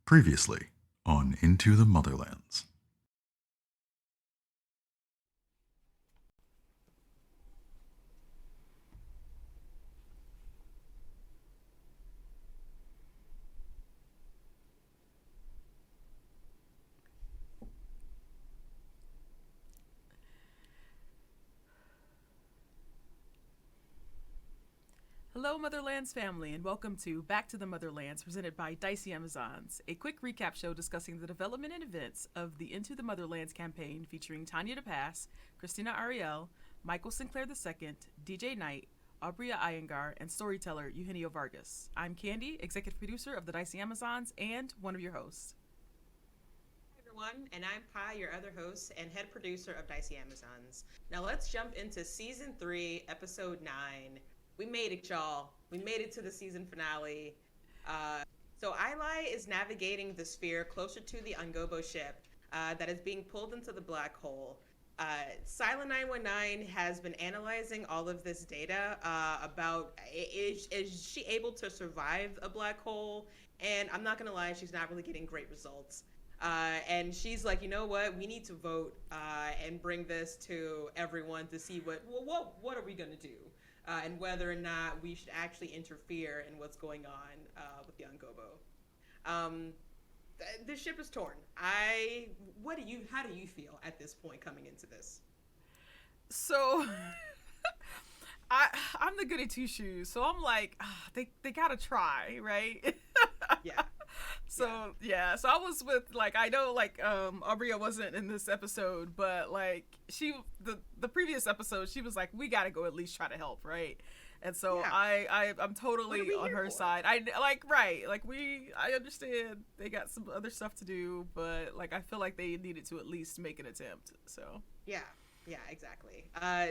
Previously on Into the Motherlands. Hello, Motherlands family, and welcome to Back to the Motherlands, presented by Dicey Amazons, a quick recap show discussing the development and events of the Into the Motherlands campaign featuring Tanya DePass, Christina Ariel, Michael Sinclair II, DJ Knight, Aubrya Iyengar, and storyteller Eugenio Vargas. I'm Candy, executive producer of the Dicey Amazons, and one of your hosts. Hi everyone, and I'm Pi, your other host and head producer of Dicey Amazons. Now let's jump into season 3, episode 9. We made it, y'all. We made it to the season finale. So Ilay is navigating the sphere closer to the Ungobo ship that is being pulled into the black hole. Silent 919 has been analyzing all of this data about is she able to survive a black hole? And I'm not gonna lie, she's not really getting great results. And she's like, you know what? We need to vote and bring this to everyone to see what are we gonna do, and whether or not we should actually interfere in what's going on with the Ungobo. Um, the ship is torn. How do you feel at this point coming into this? So, I'm the goody two shoes, so I'm like, they gotta try, right? Yeah, yeah. So I was with, like, I know, like, Aubrya wasn't in this episode, but like the previous episode, she was like, we gotta go at least try to help, right? And so Yeah. I'm What totally are we on here her for? side. I like, right, like, I understand they got some other stuff to do, but like I feel like they needed to at least make an attempt. So Yeah, yeah, exactly.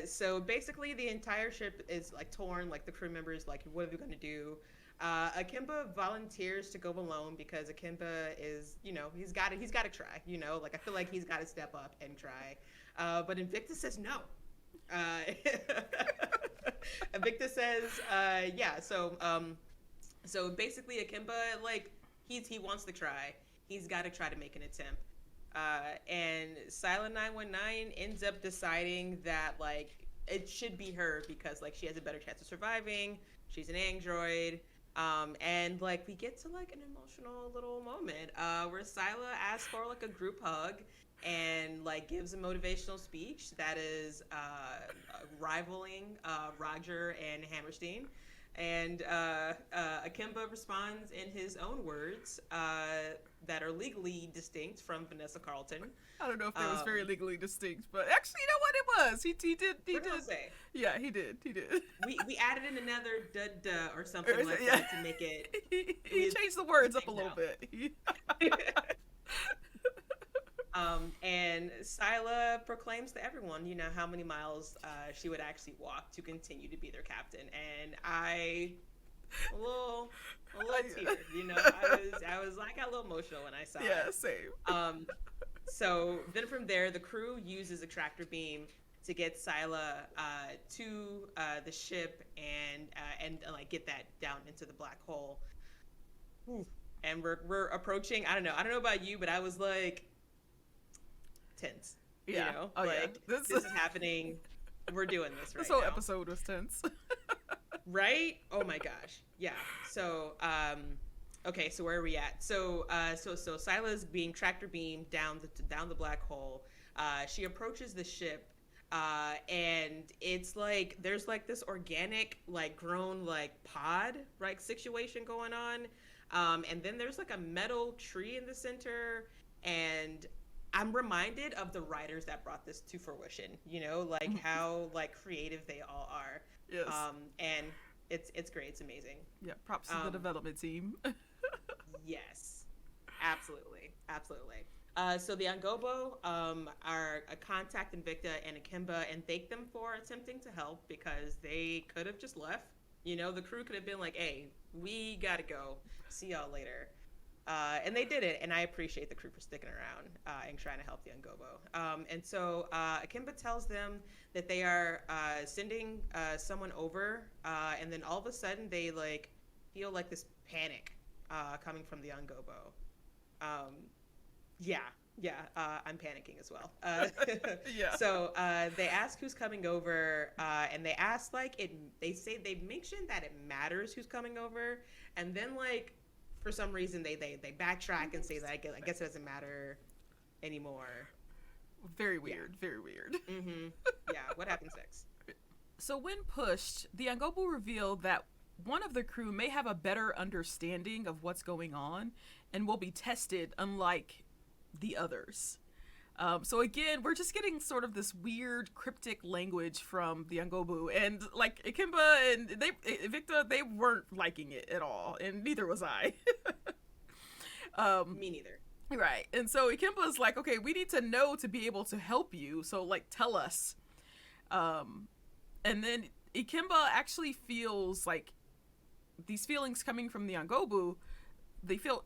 So basically, the entire ship is like torn. Like the crew members, like, what are we gonna do? Ikemba volunteers to go alone because Ikemba is, he's got to try. Like I feel like he's got to step up and try. But Invicta says no. Uh, Invicta says, yeah. So basically, Akimba, like, he wants to try. He's got to try to make an attempt. And Silent 919 ends up deciding that, like, it should be her because, like, she has a better chance of surviving. She's an android. And like we get to like an emotional little moment where Sila asks for like a group hug and like gives a motivational speech that is rivaling Roger and Hammerstein. And Akimba responds in his own words that are legally distinct from Vanessa Carlton. I don't know if that was very Um, legally distinct, but actually, you know what, it was. He what did I did. say? Yeah, he did. We added in another duh duh or something like Yeah, that to make it he we changed the words up a things little out. bit. And Sila proclaims to everyone, how many miles she would actually walk to continue to be their captain. And a little, a little teared. I got a little emotional when I saw Yeah, it. same. Um, so then from there, the crew uses a tractor beam to get Sila to the ship and like get that down into the black hole. Oof. And we're approaching. I don't know about you, but I was like tense. Yeah. Oh yeah. Like this is happening. We're doing this This right whole now, episode was tense. right? Oh my gosh, yeah. So okay, so where are we at? So Sila's being tractor beamed down the black hole. She approaches the ship. And it's like there's like this organic like grown like pod like situation going on, and then there's like a metal tree in the center, and I'm reminded of the writers that brought this to fruition, like how like creative they all are. Yes. And it's great. It's amazing. Yeah. Props to the Um, development team. yes, absolutely, absolutely. So the Angobo are contact Invicta and Ikemba and thank them for attempting to help because they could have just left. The crew could have been like, "Hey, we gotta go. See y'all later." And they did it, and I appreciate the crew for sticking around and trying to help the Ungobo. And so Akimba tells them that they are sending someone over, and then all of a sudden they like feel like this panic coming from the Ungobo. Yeah, yeah. I'm panicking as well. Yeah. So they ask who's coming over, and they ask like it. They say they mention that it matters who's coming over, and then like for some reason they backtrack and say that I guess it doesn't matter anymore. Very weird. Very weird. Mm-hmm. Yeah. What happens next? So when pushed, the Angobu revealed that one of the crew may have a better understanding of what's going on and will be tested, unlike the others. So again, we're just getting sort of this weird cryptic language from the Angobu, and like Ikemba and Invicta, they weren't liking it at all, and neither was I. Me neither. Right, and so Ikemba's like, okay, we need to know to be able to help you, so like tell us. And then Ikemba actually feels like these feelings coming from the Angobu. They feel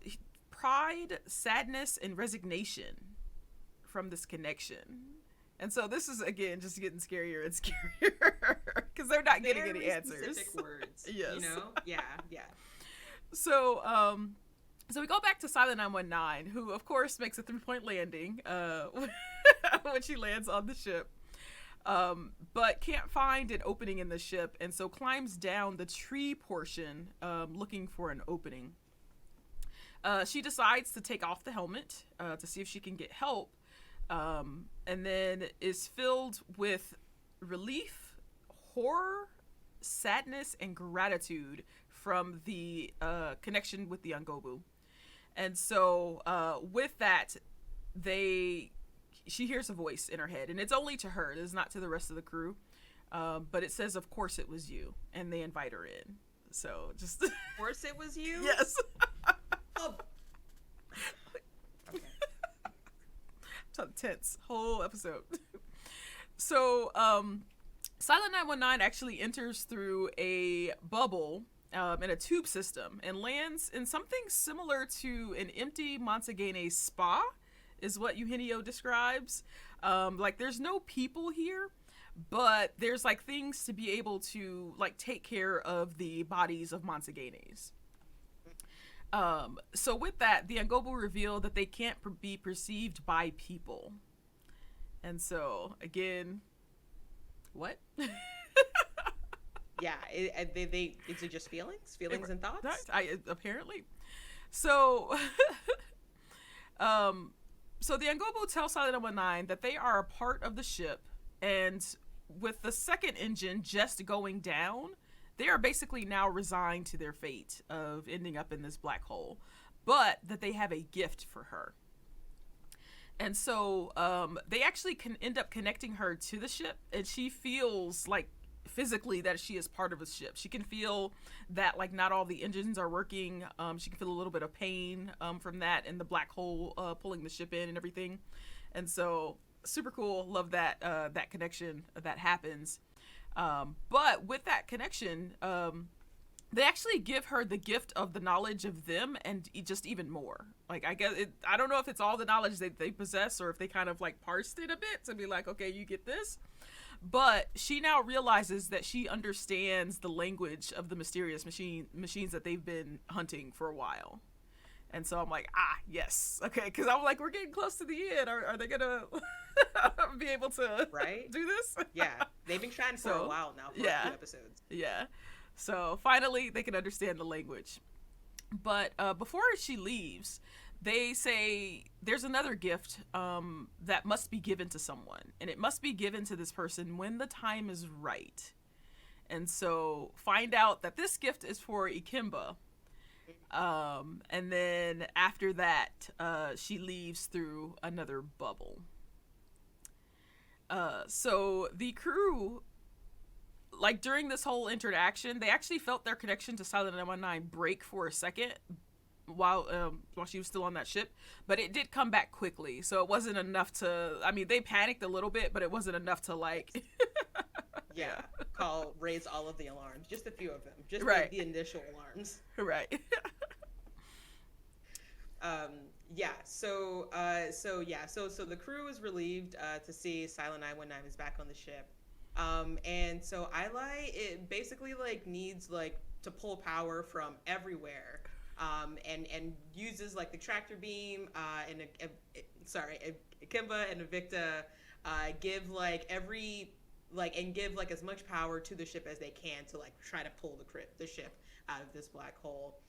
pride, sadness, and resignation from this connection. And so this is, again, just getting scarier and scarier because they're not getting any answers. Specific words. Yes. You know? Yeah, yeah. So, so we go back to Silent 919, who, of course, makes a 3-point landing when she lands on the ship. But can't find an opening in the ship, and so climbs down the tree portion, looking for an opening. She decides to take off the helmet to see if she can get help, and then is filled with relief, horror, sadness, and gratitude from the connection with the Angobu. And so with that, she hears a voice in her head, and it's only to her. It is not to the rest of the crew. But it says, "Of course it was you," and they invite her in. So just Of course it was you? yes. Oh. Okay. So tense whole episode. So Silent 919 actually enters through a bubble in a tube system and lands in something similar to an empty Montegane spa, is what Eugenio describes. Like there's no people here, but there's like things to be able to like take care of the bodies of Monteganes. So with that, the Angobu reveal that they can't be perceived by people. And so again, what? Yeah, is it just feelings and thoughts? Apparently. So so the Angobu tell Silent 919 that they are a part of the ship, and with the second engine just going down, they are basically now resigned to their fate of ending up in this black hole, but that they have a gift for her. And so they actually can end up connecting her to the ship, and she feels like physically that she is part of a ship. She can feel that like not all the engines are working. She can feel a little bit of pain from that and the black hole pulling the ship in and everything. And so super cool. Love that that connection that happens. But with that connection, they actually give her the gift of the knowledge of them and just even more. Like, I guess I don't know if it's all the knowledge that they possess or if they kind of like parsed it a bit to be like, okay, you get this. But she now realizes that she understands the language of the mysterious machines that they've been hunting for a while. And so I'm like, yes. Okay, because I'm like, we're getting close to the end. Are they going to be able to do this? Yeah, they've been trying for a while now, for a few episodes. Yeah. So finally, they can understand the language. But before she leaves, they say there's another gift that must be given to someone. And it must be given to this person when the time is right. And so find out that this gift is for Ikemba. And then after that, she leaves through another bubble. So the crew, like during this whole interaction, they actually felt their connection to Silent 919 break for a second while she was still on that ship, but it did come back quickly. So it wasn't enough to, I mean, they panicked a little bit, but it wasn't enough to like raise all of the alarms. Just a few of them. Just the initial alarms. Right. So the crew is relieved to see Silent 919 is back on the ship. And so Ilay, it basically like needs like to pull power from everywhere and uses like the tractor beam and Ikemba and Invicta give like give like as much power to the ship as they can to like try to pull the ship out of this black hole.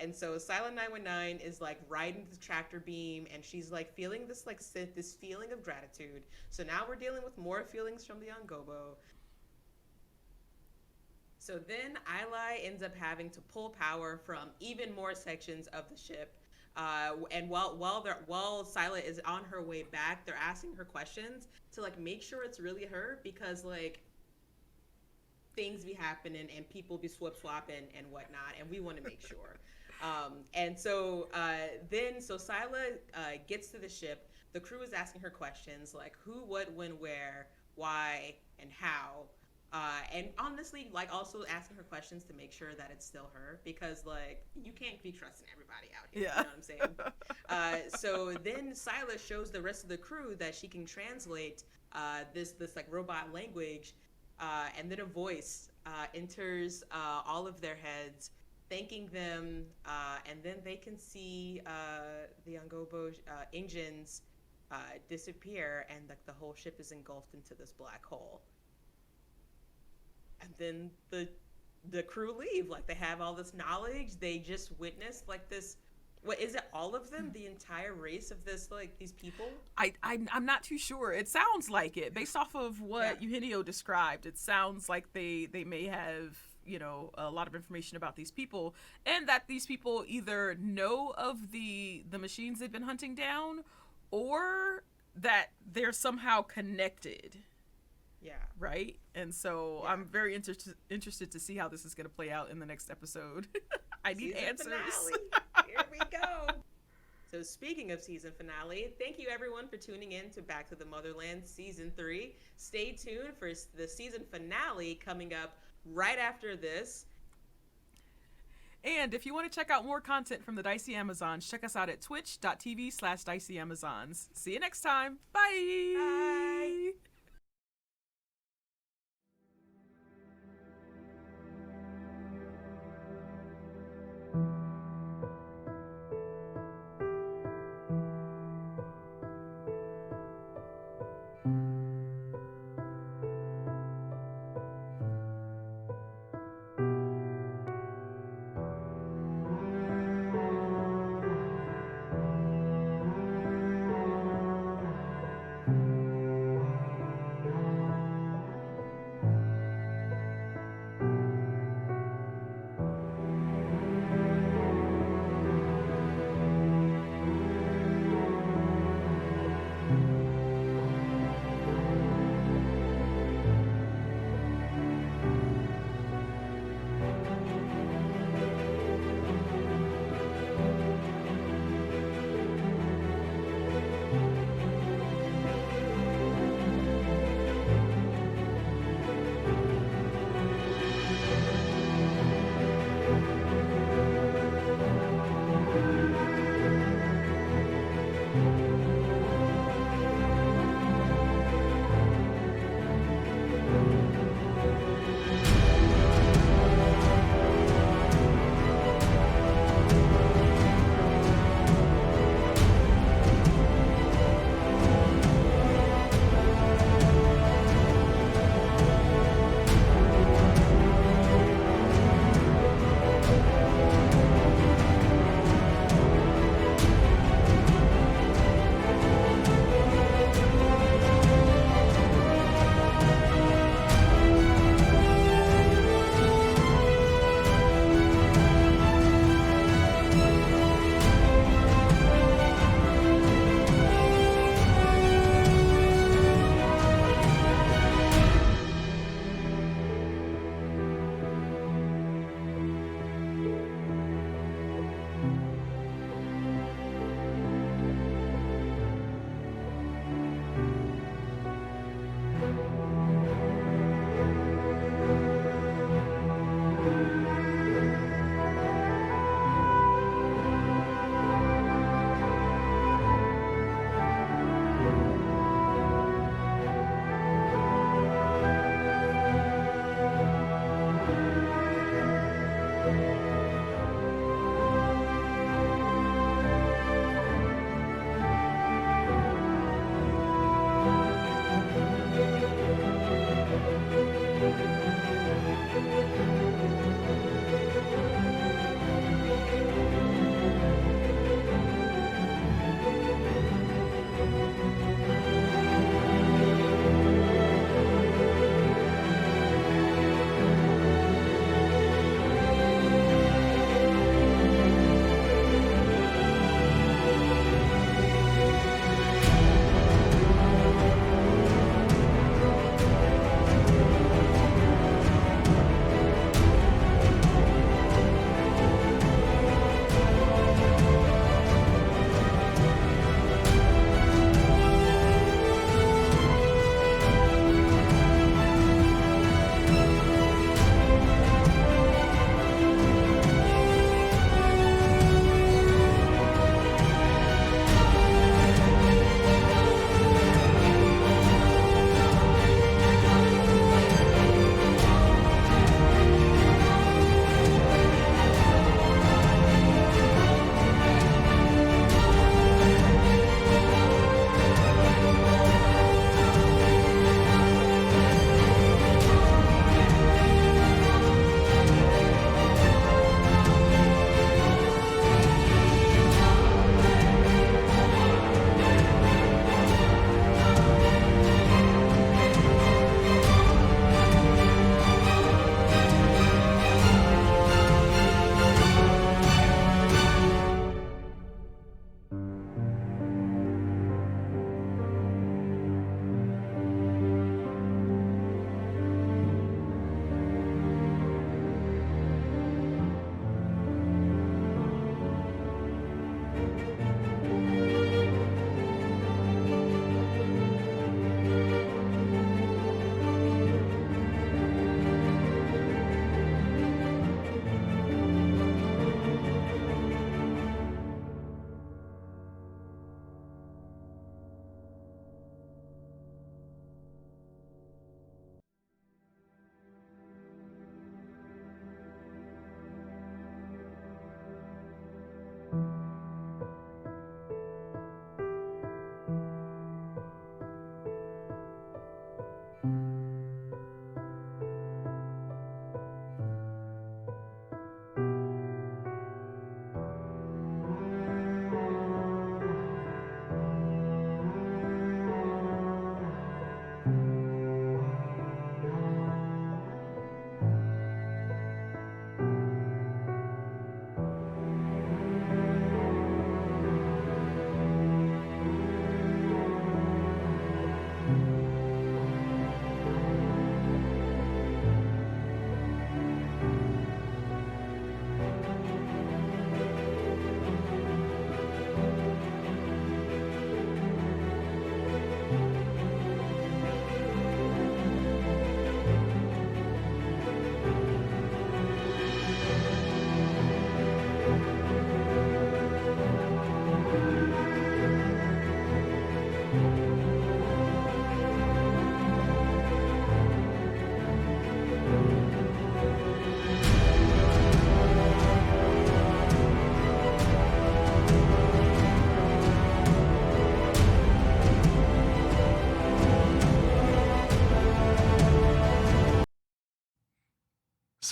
And so Silent 919 is like riding the tractor beam, and she's like feeling this this feeling of gratitude. So now we're dealing with more feelings from the Angobo. So then Ilay ends up having to pull power from even more sections of the ship. And while Silent is on her way back, they're asking her questions to like make sure it's really her, because like things be happening and people be swapping and whatnot, and we want to make sure. And so Sila gets to the ship. The crew is asking her questions like who, what, when, where, why, and how. And honestly, like also asking her questions to make sure that it's still her, because like you can't be trusting everybody out here. Yeah. You know what I'm saying? So then Silas shows the rest of the crew that she can translate this like robot language, and then a voice enters all of their heads, thanking them, and then they can see the Angobo engines disappear, and like the whole ship is engulfed into this black hole. And then the crew leave. Like they have all this knowledge. They just witnessed like this. What is it? All of them? The entire race of this, like these people? I'm not too sure. It sounds like it, based off of what Eugenio described. It sounds like they may have, you know, a lot of information about these people, and that these people either know of the machines they've been hunting down, or that they're somehow connected. Yeah. Right? And so I'm very interested to see how this is going to play out in the next episode. I need answers. Here we go. So speaking of season finale, thank you everyone for tuning in to Back to the Motherland Season 3. Stay tuned for the season finale coming up right after this. And if you want to check out more content from the Dicey Amazons, check us out at twitch.tv/DiceyAmazons. See you next time. Bye. Bye.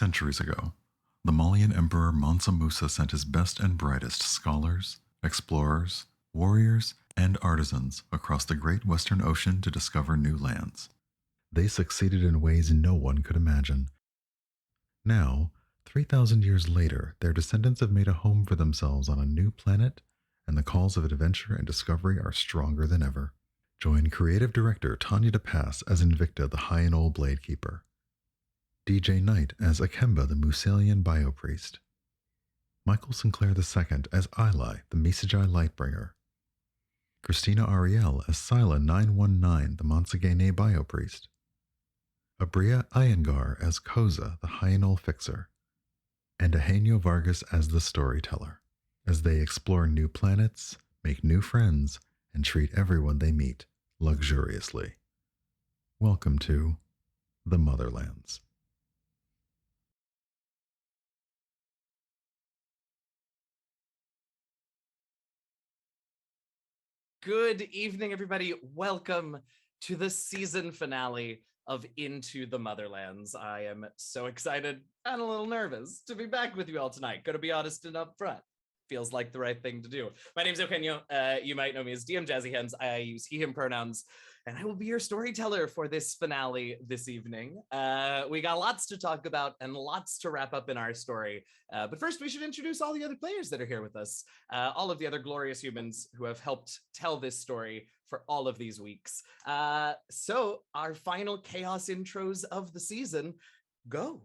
Centuries ago, the Malian Emperor Mansa Musa sent his best and brightest scholars, explorers, warriors, and artisans across the great Western Ocean to discover new lands. They succeeded in ways no one could imagine. Now, 3,000 years later, their descendants have made a home for themselves on a new planet, and the calls of adventure and discovery are stronger than ever. Join creative director Tanya DePass as Invicta, the High and Old Blade Keeper, DJ Knight as Ikemba, the Musalian Biopriest, Michael Sinclair II as Ilay, the Misajai Lightbringer, Christina Ariel as Sila 919, the Monsagene Biopriest, Abria Iyengar as Koseh, the Hyanol Fixer, and Eugenio Vargas as the Storyteller, as they explore new planets, make new friends, and treat everyone they meet luxuriously. Welcome to the Motherlands. Good evening, everybody. Welcome to the season finale of Into the Motherlands. I am so excited and a little nervous to be back with you all tonight. Gotta be honest and upfront. Feels like the right thing to do. My name's Eugenio. You might know me as DM Jazzy Hands. I use he, him pronouns, and I will be your storyteller for this finale this evening. We got lots to talk about and lots to wrap up in our story. But first, we should introduce all the other players that are here with us. All of the other glorious humans who have helped tell this story for all of these weeks. So our final chaos intros of the season, go.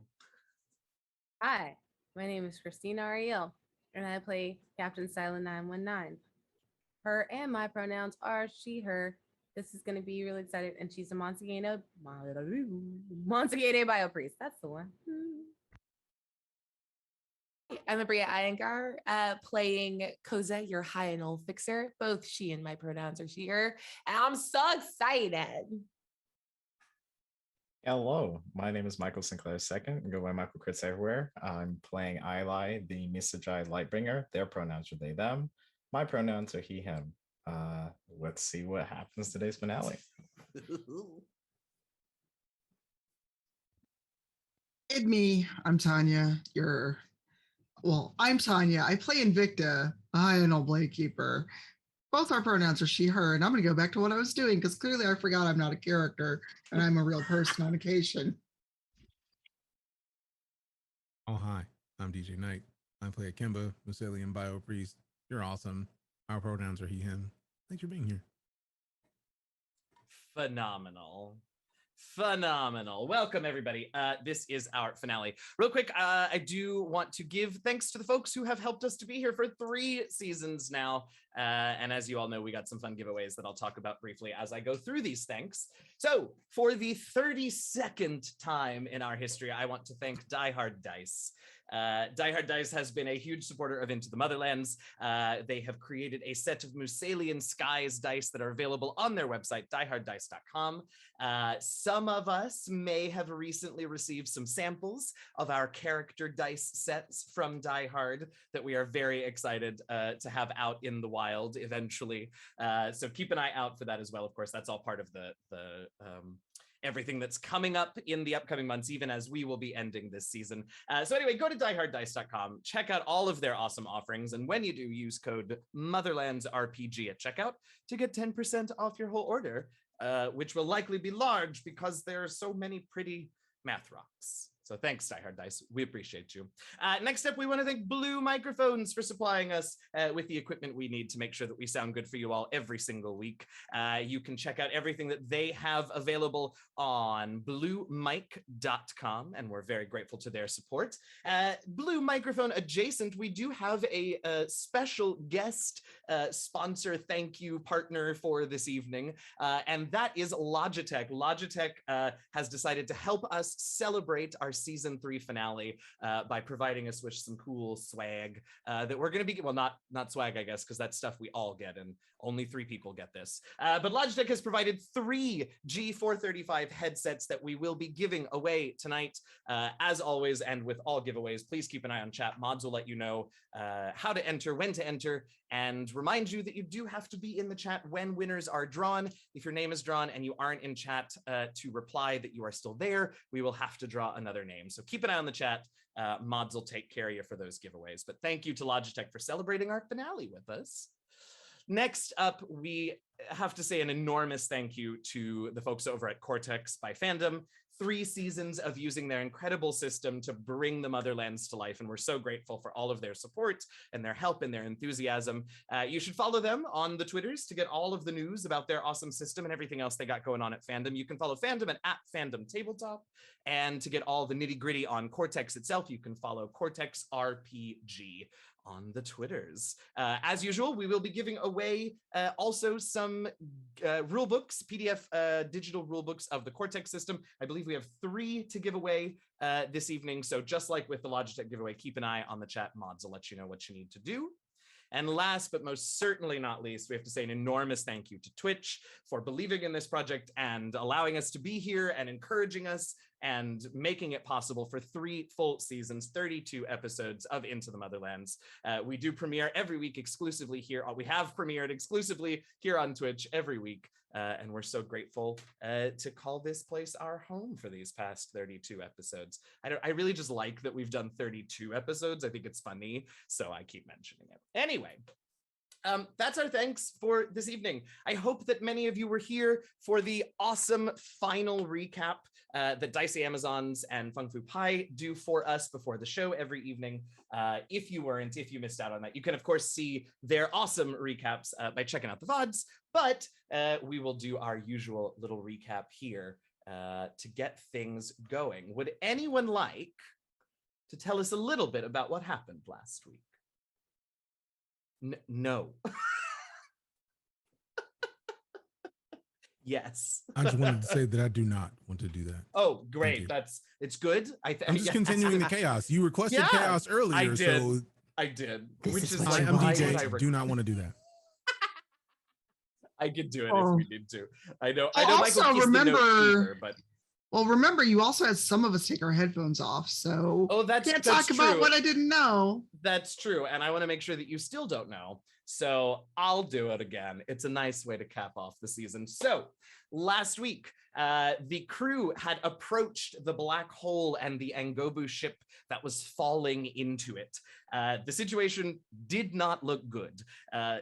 Hi, my name is Christina Ariel, and I play Captain Silent 919. Her and my pronouns are she, her. This is going to be really excited, and she's a Monsagene Biopriest. That's the one. I'm Abria Iyengar, playing Koseh, your Hyanol Fixer. Both she and my pronouns are she, her. And I'm so excited. Hello, my name is Michael Sinclair II. I go by Michael Crits everywhere. I'm playing Ilay, the Misajai Lightbringer. Their pronouns are they, them. My pronouns are he, him. Let's see what happens today's finale. It's me. I'm Tanya. I'm Tanya. I play Invicta, a High and Old Blade Keeper. Both our pronouns are she, her, and I'm going to go back to what I was doing because clearly I forgot I'm not a character and I'm a real person on occasion. Oh, hi. I'm DJ Knight. I play Ikemba, Musalian Biopriest. You're awesome. Our pronouns are he, him. Thanks for being here. Phenomenal. Welcome, everybody. This is our finale. Real quick, I do want to give thanks to the folks who have helped us to be here for 3 seasons now. And as you all know, we got some fun giveaways that I'll talk about briefly as I go through these thanks. So for the 32nd time in our history, I want to thank Die Hard Dice. Die Hard Dice has been a huge supporter of Into the Motherlands. They have created a set of Musalian Skies Dice that are available on their website, dieharddice.com. Some of us may have recently received some samples of our character dice sets from Die Hard that we are very excited to have out in the wild eventually. So keep an eye out for that as well. Of course, that's all part of the everything that's coming up in the upcoming months, even as we will be ending this season. So anyway, go to dieharddice.com, check out all of their awesome offerings, and when you do, use code MOTHERLANDSRPG at checkout to get 10% off your whole order, which will likely be large because there are so many pretty math rocks. So thanks, Die Hard Dice. We appreciate you. Next up, we want to thank Blue Microphones for supplying us with the equipment we need to make sure that we sound good for you all every single week. You can check out everything that they have available on bluemic.com, and we're very grateful to their support. Blue Microphone adjacent, we do have a special guest sponsor thank you partner for this evening, and that is Logitech. Logitech has decided to help us celebrate our season 3 finale by providing us with some cool swag that we're going to be, well, not swag, I guess, because that's stuff we all get and only 3 people get this. But Logitech has provided 3 G435 headsets that we will be giving away tonight. As always, and with all giveaways, please keep an eye on chat. Mods will let you know how to enter, when to enter, and remind you that you do have to be in the chat when winners are drawn. If your name is drawn and you aren't in chat to reply that you are still there, we will have to draw another their name. So keep an eye on the chat. Mods will take care of you for those giveaways. But thank you to Logitech for celebrating our finale with us. Next up, we have to say an enormous thank you to the folks over at Cortex by Fandom. 3 seasons of using their incredible system to bring the Motherlands to life, and we're so grateful for all of their support and their help and their enthusiasm. You should follow them on the Twitters to get all of the news about their awesome system and everything else they got going on at Fandom. You can follow Fandom at Fandom Tabletop, and to get all the nitty-gritty on Cortex itself, you can follow Cortex RPG on the Twitters. As usual, we will be giving away also some rule books, PDF digital rule books of the Cortex system. I believe we have 3 to give away this evening. So just like with the Logitech giveaway, keep an eye on the chat. Mods will let you know what you need to do. And last but most certainly not least, we have to say an enormous thank you to Twitch for believing in this project and allowing us to be here and encouraging us and making it possible for 3 full seasons, 32 episodes of Into the Motherlands. We do premiere every week exclusively here. We have premiered exclusively here on Twitch every week. And we're so grateful to call this place our home for these past 32 episodes. I really just like that we've done 32 episodes. I think it's funny, so I keep mentioning it. Anyway, that's our thanks for this evening. I hope that many of you were here for the awesome final recap that Dicey Amazons and Fung Fu Pai do for us before the show every evening. If you missed out on that, you can of course see their awesome recaps by checking out the VODs, but we will do our usual little recap here to get things going. Would anyone like to tell us a little bit about what happened last week? No. Yes. I just wanted to say that I do not want to do that. Oh, great. It's good. I'm just continuing the chaos. You requested chaos earlier. I did. So I did. Which is I like, am why DJ. would I do not want to do that. I could do it if we need to. I know Also, Michael keeps the note either, but well, remember, you also had some of us take our headphones off, so that's can't talk true. about what I didn't know. That's true, and I want to make sure that you still don't know. So I'll do it again. It's a nice way to cap off the season. So last week, the crew had approached the black hole and the Angobu ship that was falling into it. The situation did not look good.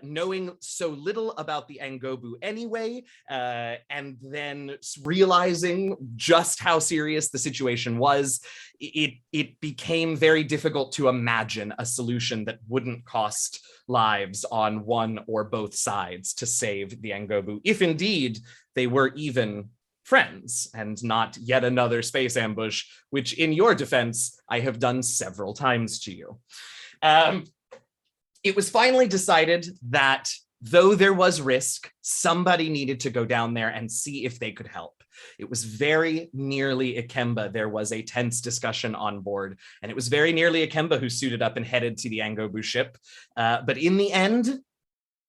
Knowing so little about the Angobu anyway, and then realizing just how serious the situation was, it became very difficult to imagine a solution that wouldn't cost lives on one or both sides to save the Angobu, if indeed they were even friends and not yet another space ambush, which in your defense, I have done several times to you. It was finally decided that though there was risk, somebody needed to go down there and see if they could help. It was very nearly Ikemba. There was a tense discussion on board, and it was very nearly Ikemba who suited up and headed to the Angobu ship. But in the end,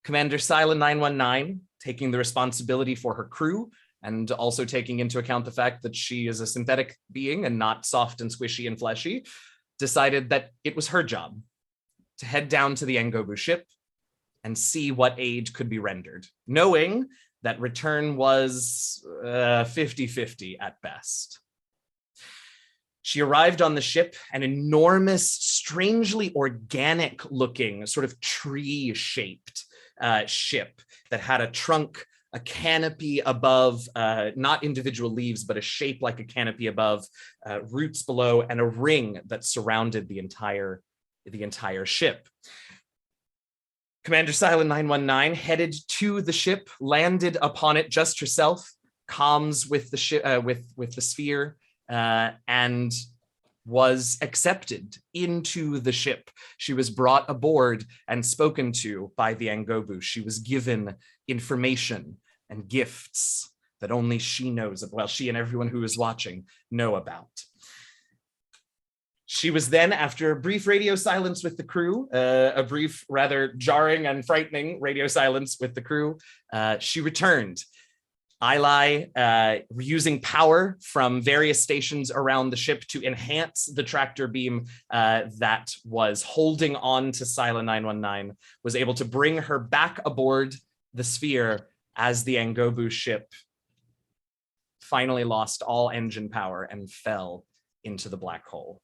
Commander Sila 919, taking the responsibility for her crew, and also taking into account the fact that she is a synthetic being and not soft and squishy and fleshy, decided that it was her job to head down to the Angobu ship and see what aid could be rendered, knowing that return was 50-50 at best. She arrived on the ship, an enormous, strangely organic-looking, sort of tree-shaped ship that had a trunk, a canopy above, not individual leaves, but a shape like a canopy above, roots below, and a ring that surrounded the entire ship. Commander Sila 919 headed to the ship, landed upon it just herself, comms with the ship, with the sphere, and was accepted into the ship. She was brought aboard and spoken to by the Angobu. She was given information and gifts that only she knows, well, she and everyone who is watching know about. She was then, after a brief radio silence with the crew, a brief, rather jarring and frightening radio silence with the crew, she returned. Ilay, using power from various stations around the ship to enhance the tractor beam that was holding on to Sila 919, was able to bring her back aboard the sphere as the Angobu ship finally lost all engine power and fell into the black hole.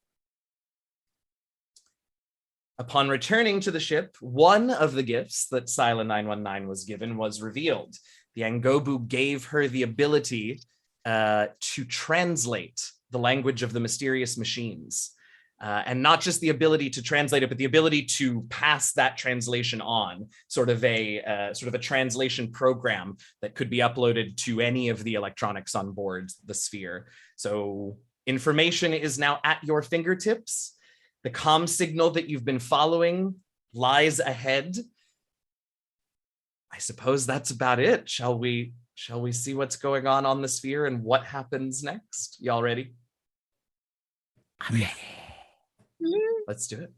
Upon returning to the ship, one of the gifts that Sila 919 was given was revealed. The Angobu gave her the ability to translate the language of the mysterious machines. And not just the ability to translate it, but the ability to pass that translation on, sort of a translation program that could be uploaded to any of the electronics on board the sphere. So information is now at your fingertips. The comm signal that you've been following lies ahead. I suppose that's about it. Shall we see what's going on the sphere and what happens next? Y'all ready? Yeah. Let's do it.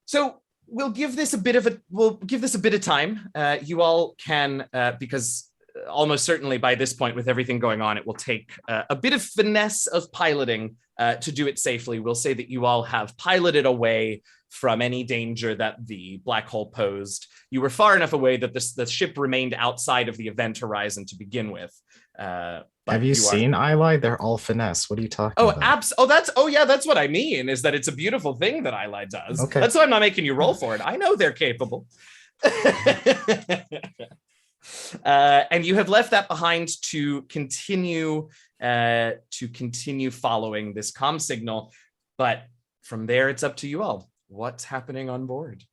So we'll give this a bit of time. You all can, because almost certainly by this point, with everything going on, it will take a bit of finesse of piloting to do it safely. We'll say that you all have piloted away from any danger that the black hole posed. You were far enough away that the ship remained outside of the event horizon to begin with. Have you seen Ilay? They're all finesse. What are you talking about? That's what I mean, is that it's a beautiful thing that Ilay does. Okay. That's why I'm not making you roll for it. I know they're capable. And you have left that behind to continue following this comm signal. But from there, it's up to you all. What's happening on board?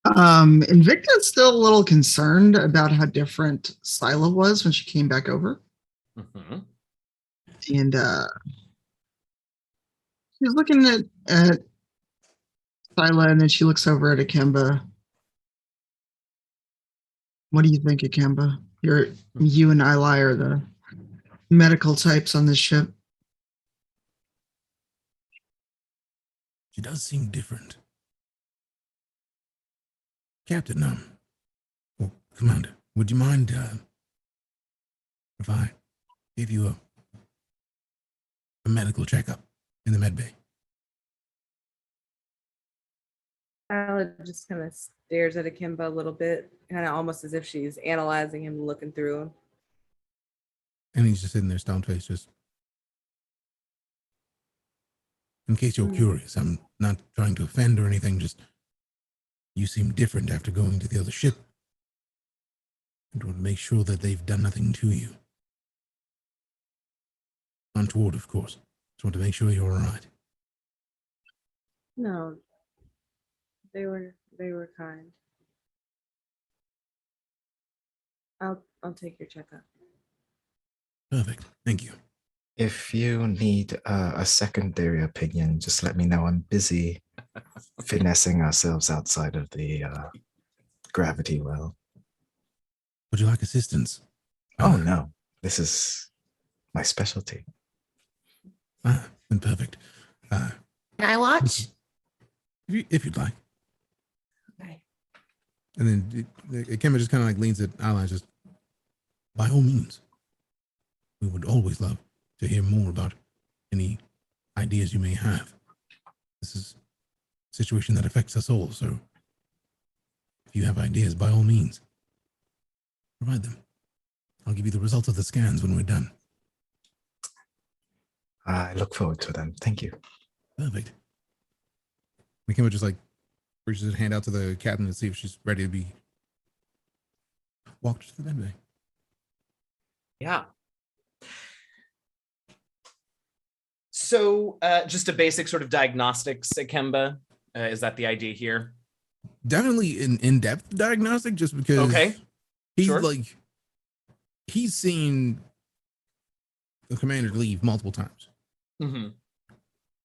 Invicta's still a little concerned about how different Sila was when she came back over. Mm-hmm. And she's looking at Sila, and then she looks over at Ikemba. What do you think, Ikemba? You and Ilay are the medical types on this ship. She does seem different. Captain, well, Commander, would you mind if I gave you a medical checkup in the med bay? Sila just kind of stares at Ikemba a little bit, kind of almost as if she's analyzing him, looking through him. And he's just sitting there, stone face, just. In case you're curious, I'm not trying to offend or anything, just you seem different after going to the other ship. I want to make sure that they've done nothing to you. Untoward, of course. Just want to make sure you're all right. No, they were kind. I'll take your checkup. Perfect. Thank you. If you need a secondary opinion, just let me know. I'm busy finessing ourselves outside of the gravity well. Would you like assistance? Oh, no. This is my specialty. Then perfect. Can I watch? If you'd like. Okay. And then Ikemba just kind of like leans at Ilay, just, by all means, we would always love to hear more about any ideas you may have. This is a situation that affects us all, so if you have ideas, by all means, provide them. I'll give you the results of the scans when we're done. I look forward to them. Thank you. Perfect. Ikemba just like reaches his hand out to the captain to see if she's ready to be walked to the med bay. Yeah. So just a basic sort of diagnostics, Ikemba. Is that the idea here? Definitely an in-depth diagnostic, just because he's Sure. like, he's seen the commander leave multiple times. Mm-hmm.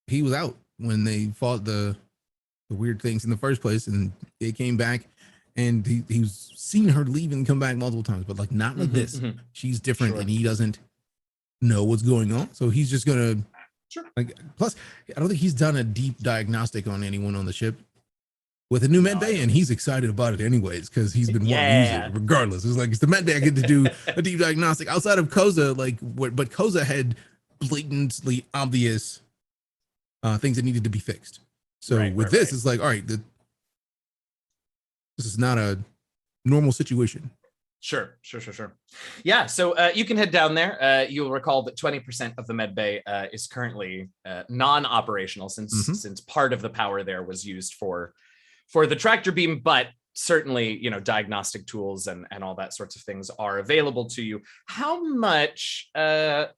He was out when they fought the weird things in the first place, and they came back, and he's seen her leave and come back multiple times, but like not like this. Mm-hmm. She's different, Sure. and he doesn't know what's going on, so he's just gonna. Sure. Like, plus, I don't think he's done a deep diagnostic on anyone on the ship with a new med bay, and he's excited about it anyways because he's been wanting to use it regardless. It's like it's the med bay I get to do a deep diagnostic outside of Koseh, but Koseh had blatantly obvious things that needed to be fixed. So with this, it's like, all right, this is not a normal situation. Sure. Yeah, so you can head down there. You'll recall that 20% of the med bay is currently non-operational since part of the power there was used for the tractor beam, but certainly, diagnostic tools and all that sorts of things are available to you. How much, and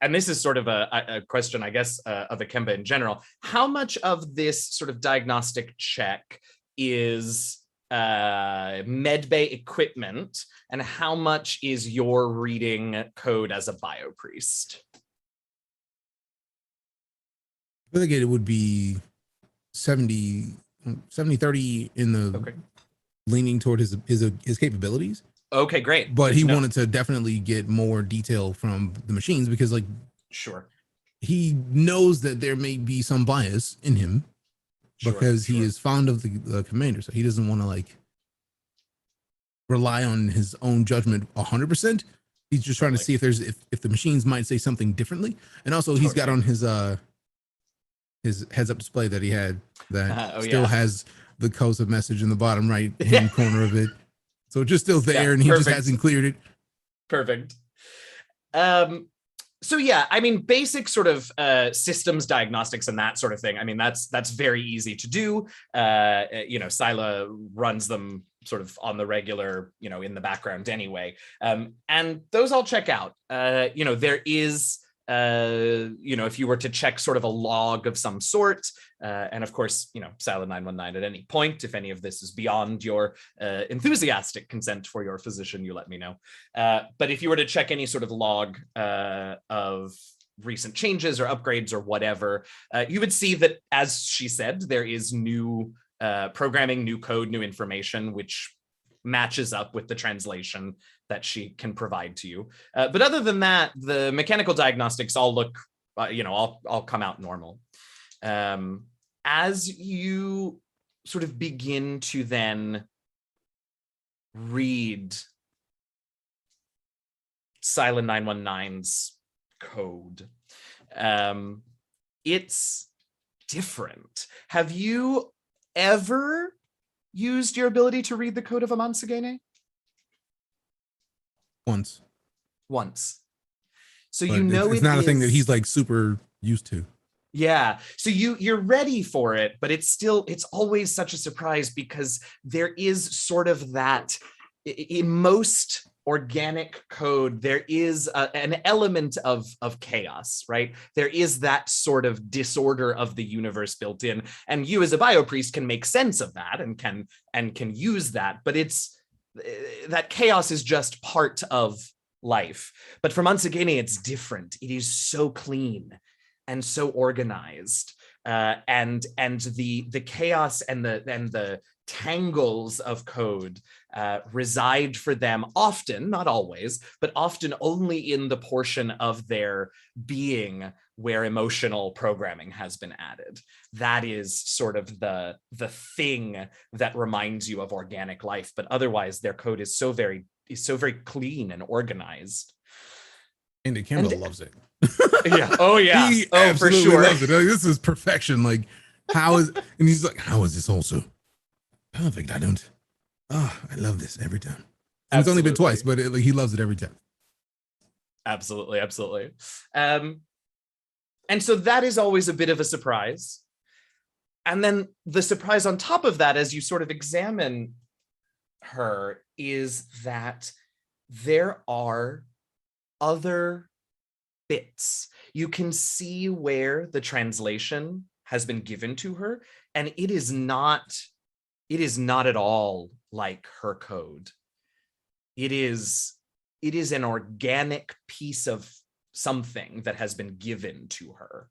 this is sort of a question, I guess, of Ikemba in general, how much of this sort of diagnostic check is medbay equipment, and how much is your reading code as a biopriest? I think it would be 70-30 in the leaning toward his capabilities. Okay, great. But he wanted to definitely get more detail from the machines because, like, sure, he knows that there may be some bias in him because he is fond of the commander, so he doesn't want to like rely on his own judgment 100%. He's just trying to see if the machines might say something differently, and also he's got on his heads-up display that he had that still has the Koseh message in the bottom right hand corner of it, so it's just still there, and he just hasn't cleared it. Perfect. So yeah, I mean, basic sort of systems diagnostics and that sort of thing. I mean, that's very easy to do. Sila runs them sort of on the regular, in the background anyway. And those all check out. There is, if you were to check sort of a log of some sort, and of course, Sila 919 at any point, if any of this is beyond your enthusiastic consent for your physician, you let me know. But if you were to check any sort of log of recent changes or upgrades or whatever, you would see that, as she said, there is new programming, new code, new information, which matches up with the translation that she can provide to you. But other than that, the mechanical diagnostics all look, all come out normal. As you sort of begin to then read Sila 919's code, it's different. Have you ever used your ability to read the code of Amansagene? Once. So but it's not a thing that he's like super used to. Yeah. So you're ready for it, but it's always such a surprise because there is sort of that in most organic code, there is an element of chaos, right? There is that sort of disorder of the universe built in, and you as a biopriest can make sense of that and can use that, but it's that chaos is just part of life. But for Amansagene, it's different. It is so clean and so organized, and the chaos and the tangles of code reside for them often, not always, but often only in the portion of their being where emotional programming has been added. That is sort of the thing that reminds you of organic life, but otherwise their code is so very clean and organized. And Ikemba loves it. Yeah. Oh yeah. He for sure. Loves it. Like, this is perfection. Like, and he's like, how is this also perfect? I love this every time. And it's only been twice, but he loves it every time. Absolutely. And so that is always a bit of a surprise. And then the surprise on top of that, as you sort of examine her, is that there are other bits. You can see where the translation has been given to her, and it is not at all like her code. It is an organic piece of something that has been given to her.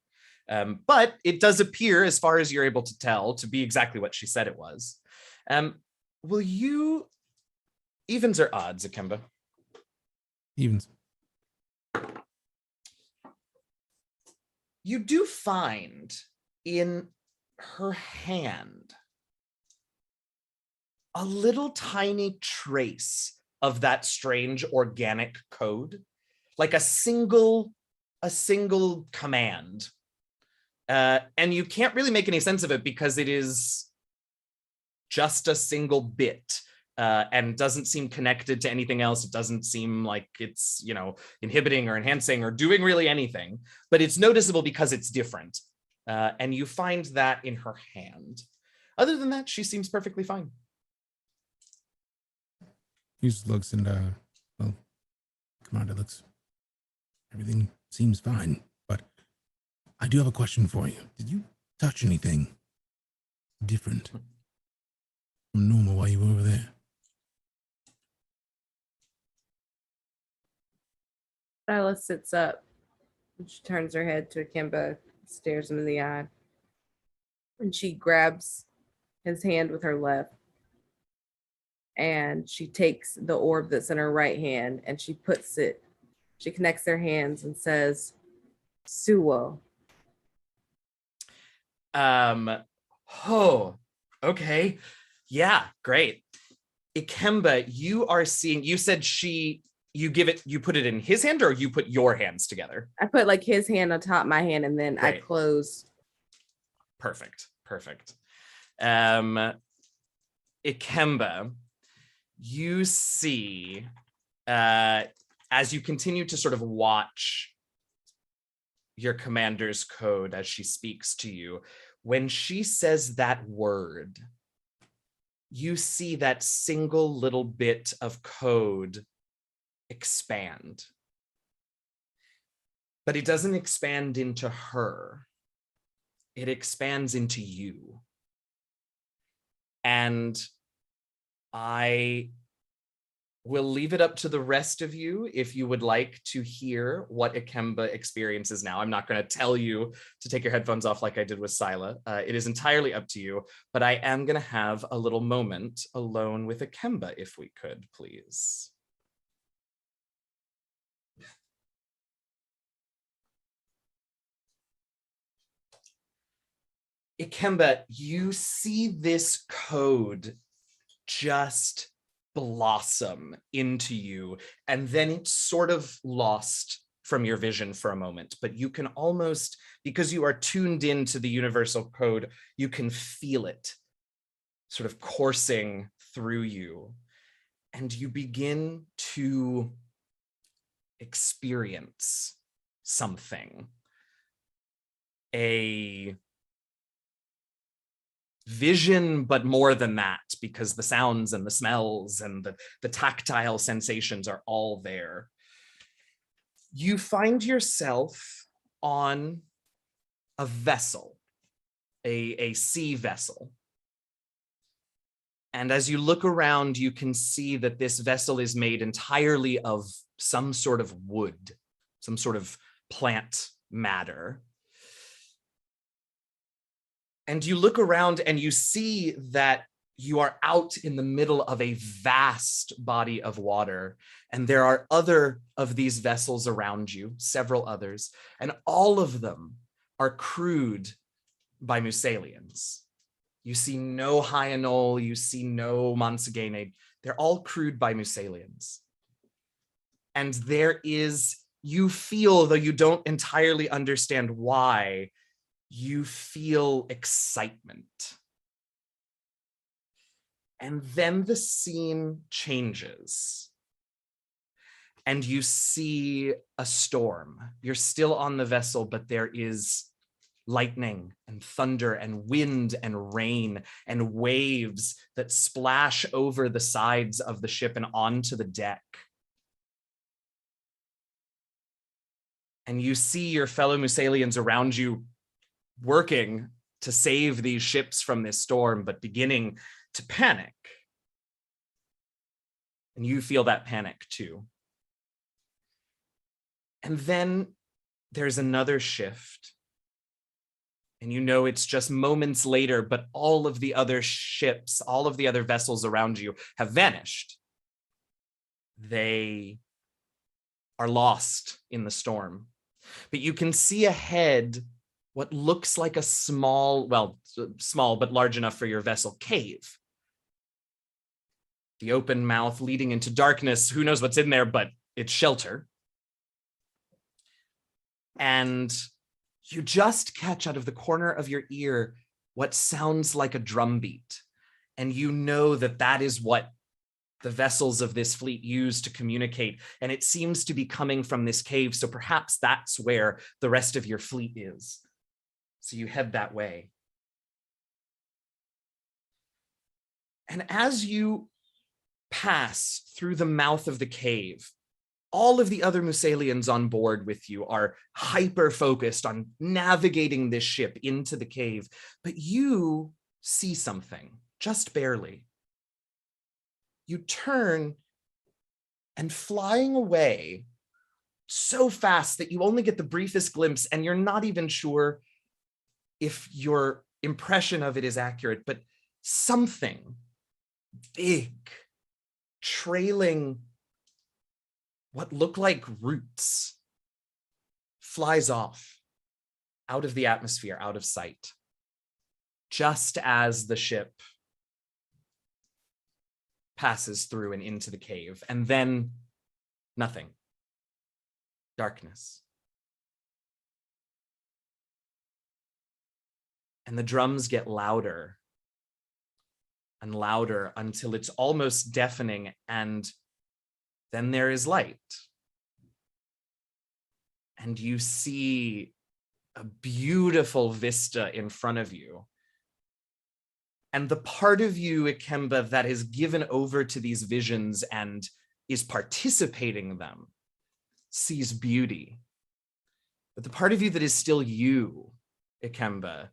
But it does appear, as far as you're able to tell, to be exactly what she said it was. Will you, evens or odds, Ikemba? Evens. You do find in her hand a little tiny trace of that strange organic code, like a single command. And you can't really make any sense of it because it is just a single bit. and doesn't seem connected to anything else. It doesn't seem like it's, inhibiting or enhancing or doing really anything, but it's noticeable because it's different. And you find that in her hand. Other than that, she seems perfectly fine. He just looks and, well, Commander, everything seems fine, but I do have a question for you. Did you touch anything different from normal while you were over there? Lila sits up. She turns her head to Ikemba, stares him in the eye, and she grabs his hand with her left, and she takes the orb that's in her right hand and she connects their hands and says, Suo. Oh, okay. Yeah, great. Ikemba, you said you put it in his hand, or you put your hands together? I put like his hand on top of my hand, and then Great. I close. Perfect. Ikemba, you see, as you continue to sort of watch your commander's code as she speaks to you, when she says that word, you see that single little bit of code expand. But it doesn't expand into her. It expands into you. And I will leave it up to the rest of you if you would like to hear what Ikemba experiences now. I'm not going to tell you to take your headphones off like I did with Sila. It is entirely up to you, but I am going to have a little moment alone with Ikemba, if we could, please. Ikemba, you see this code just blossom into you, and then it's sort of lost from your vision for a moment, but you can almost, because you are tuned into the universal code, you can feel it sort of coursing through you, and you begin to experience something, a vision, but more than that, because the sounds and the smells and the tactile sensations are all there. You find yourself on a vessel, a sea vessel. And as you look around, you can see that this vessel is made entirely of some sort of wood, some sort of plant matter. And you look around and you see that you are out in the middle of a vast body of water. And there are other of these vessels around you, several others, and all of them are crewed by Musalians. You see no Hyanol, you see no Mansagene. They're all crewed by Musalians. And you feel, though you don't entirely understand why, you feel excitement. And then the scene changes. And you see a storm. You're still on the vessel, but there is lightning and thunder and wind and rain and waves that splash over the sides of the ship and onto the deck. And you see your fellow Musalians around you working to save these ships from this storm, but beginning to panic. And you feel that panic too. And then there's another shift. And you know it's just moments later, but all of the other ships, all of the other vessels around you have vanished. They are lost in the storm. But you can see ahead what looks like a small but large enough for your vessel cave. The open mouth leading into darkness. Who knows what's in there, but it's shelter. And you just catch out of the corner of your ear what sounds like a drum beat. And you know that that is what the vessels of this fleet use to communicate, and it seems to be coming from this cave, so perhaps that's where the rest of your fleet is. So you head that way. And as you pass through the mouth of the cave, all of the other Musalians on board with you are hyper-focused on navigating this ship into the cave, but you see something, just barely. You turn, and flying away so fast that you only get the briefest glimpse, and you're not even sure if your impression of it is accurate, but something big, trailing what look like roots, flies off out of the atmosphere, out of sight, just as the ship passes through and into the cave. And then nothing. Darkness. And the drums get louder and louder until it's almost deafening, and then there is light. And you see a beautiful vista in front of you. And the part of you, Ikemba, that is given over to these visions and is participating in them sees beauty. But the part of you that is still you, Ikemba,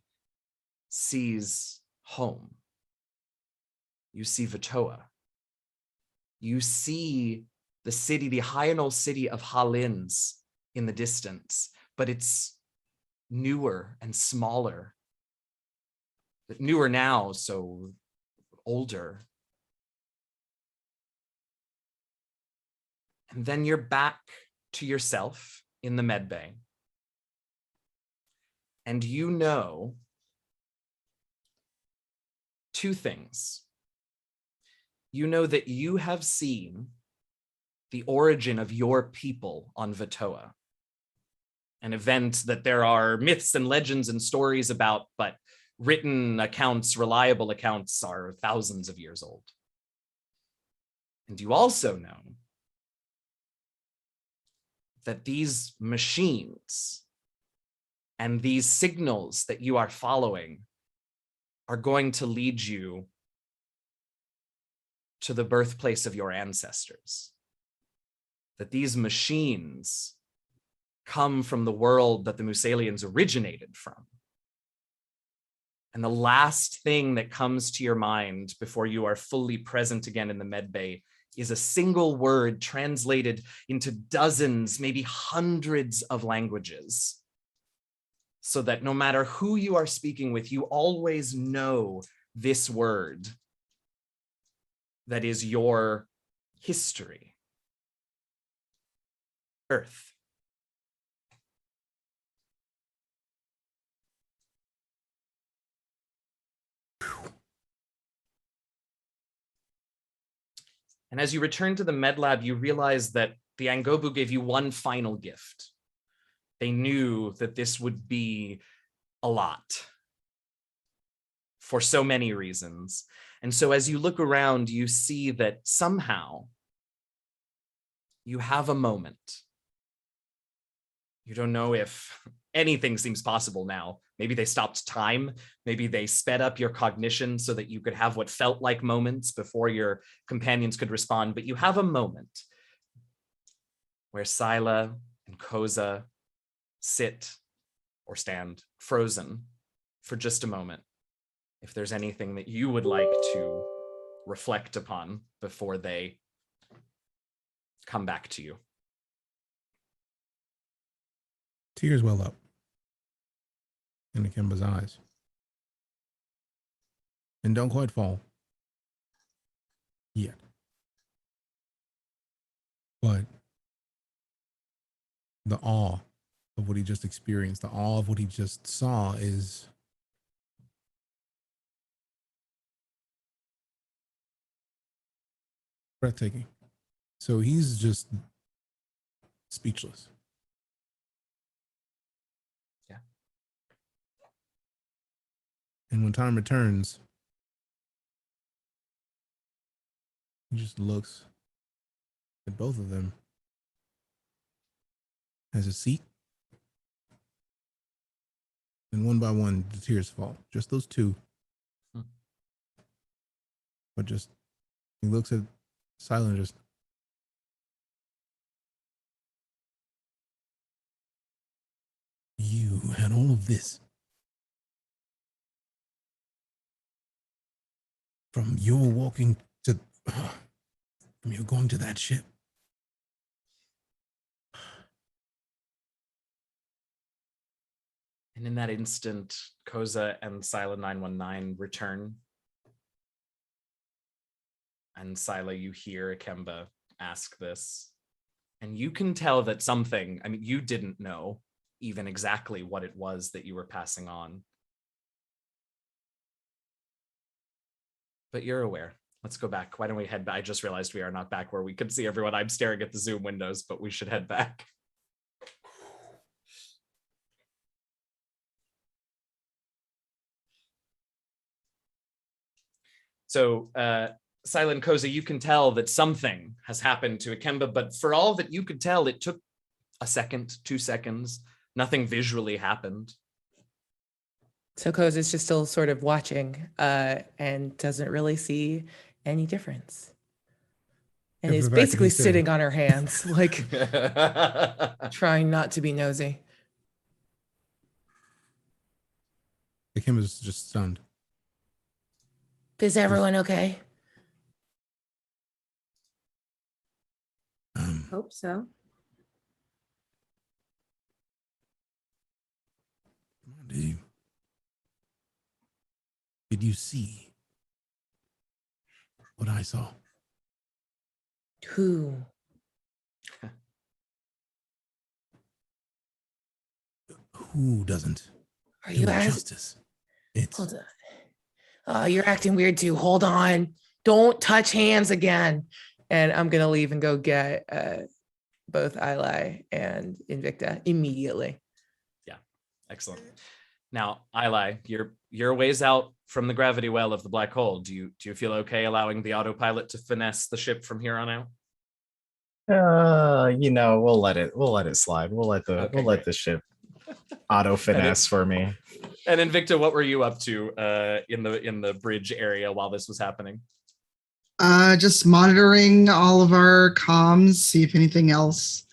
sees home. You see Vutoa. You see the city, the Hyanol city of Halins in the distance, but it's newer and smaller. But newer now, so older. And then you're back to yourself in the medbay. And you know two things. You know that you have seen the origin of your people on Vutoa, an event that there are myths and legends and stories about, but written accounts, reliable accounts, are thousands of years old. And you also know that these machines and these signals that you are following are going to lead you to the birthplace of your ancestors. That these machines come from the world that the Musalians originated from. And the last thing that comes to your mind before you are fully present again in the medbay is a single word translated into dozens, maybe hundreds of languages, so that no matter who you are speaking with, you always know this word that is your history. Earth. And as you return to the med lab, you realize that the Angobu gave you one final gift. They knew that this would be a lot for so many reasons. And so as you look around, you see that somehow you have a moment. You don't know if anything seems possible now. Maybe they stopped time. Maybe they sped up your cognition so that you could have what felt like moments before your companions could respond. But you have a moment where Sila and Koseh sit or stand frozen for just a moment. If there's anything that you would like to reflect upon before they come back to you. Tears well up in Ikemba's eyes. And don't quite fall yet. But the awe of what he just experienced, the awe of what he just saw is breathtaking. So he's just speechless. Yeah. And when time returns, He just looks at both of them. Has a seat. And one by one, the tears fall. Just those two. But just, he looks at Silent, just, you had all of this from your walking to, from your going to that ship. And in that instant, Koseh and Sila 919 return. And Sila, you hear Ikemba ask this. And you can tell that something, I mean, you didn't know even exactly what it was that you were passing on. But you're aware. Let's go back. Why don't we head back? I just realized we are not back where we could see everyone. I'm staring at the Zoom windows, but we should head back. So, Silent Koseh, you can tell that something has happened to Ikemba, but for all that you could tell, it took a second, 2 seconds. Nothing visually happened. So Koseh's just still sort of watching and doesn't really see any difference. And Yeah, is for the fact that basically he's sitting. sitting on her hands, like trying not to be nosy. Kim is just stunned. Is everyone okay? Hope so. Did you see what I saw? Who? Who doesn't Are do you asking? justice? It's Hold on. You're acting weird too. Hold on. Don't touch hands again. And I'm gonna leave and go get both Ilay and Invicta immediately. Yeah, excellent. Now, Ilay, you're a ways out from the gravity well of the black hole. Do you feel okay allowing the autopilot to finesse the ship from here on out? We'll let it slide. We'll let the ship auto finesse for me. And Invicta, what were you up to in the bridge area while this was happening? Just monitoring all of our comms, see if anything else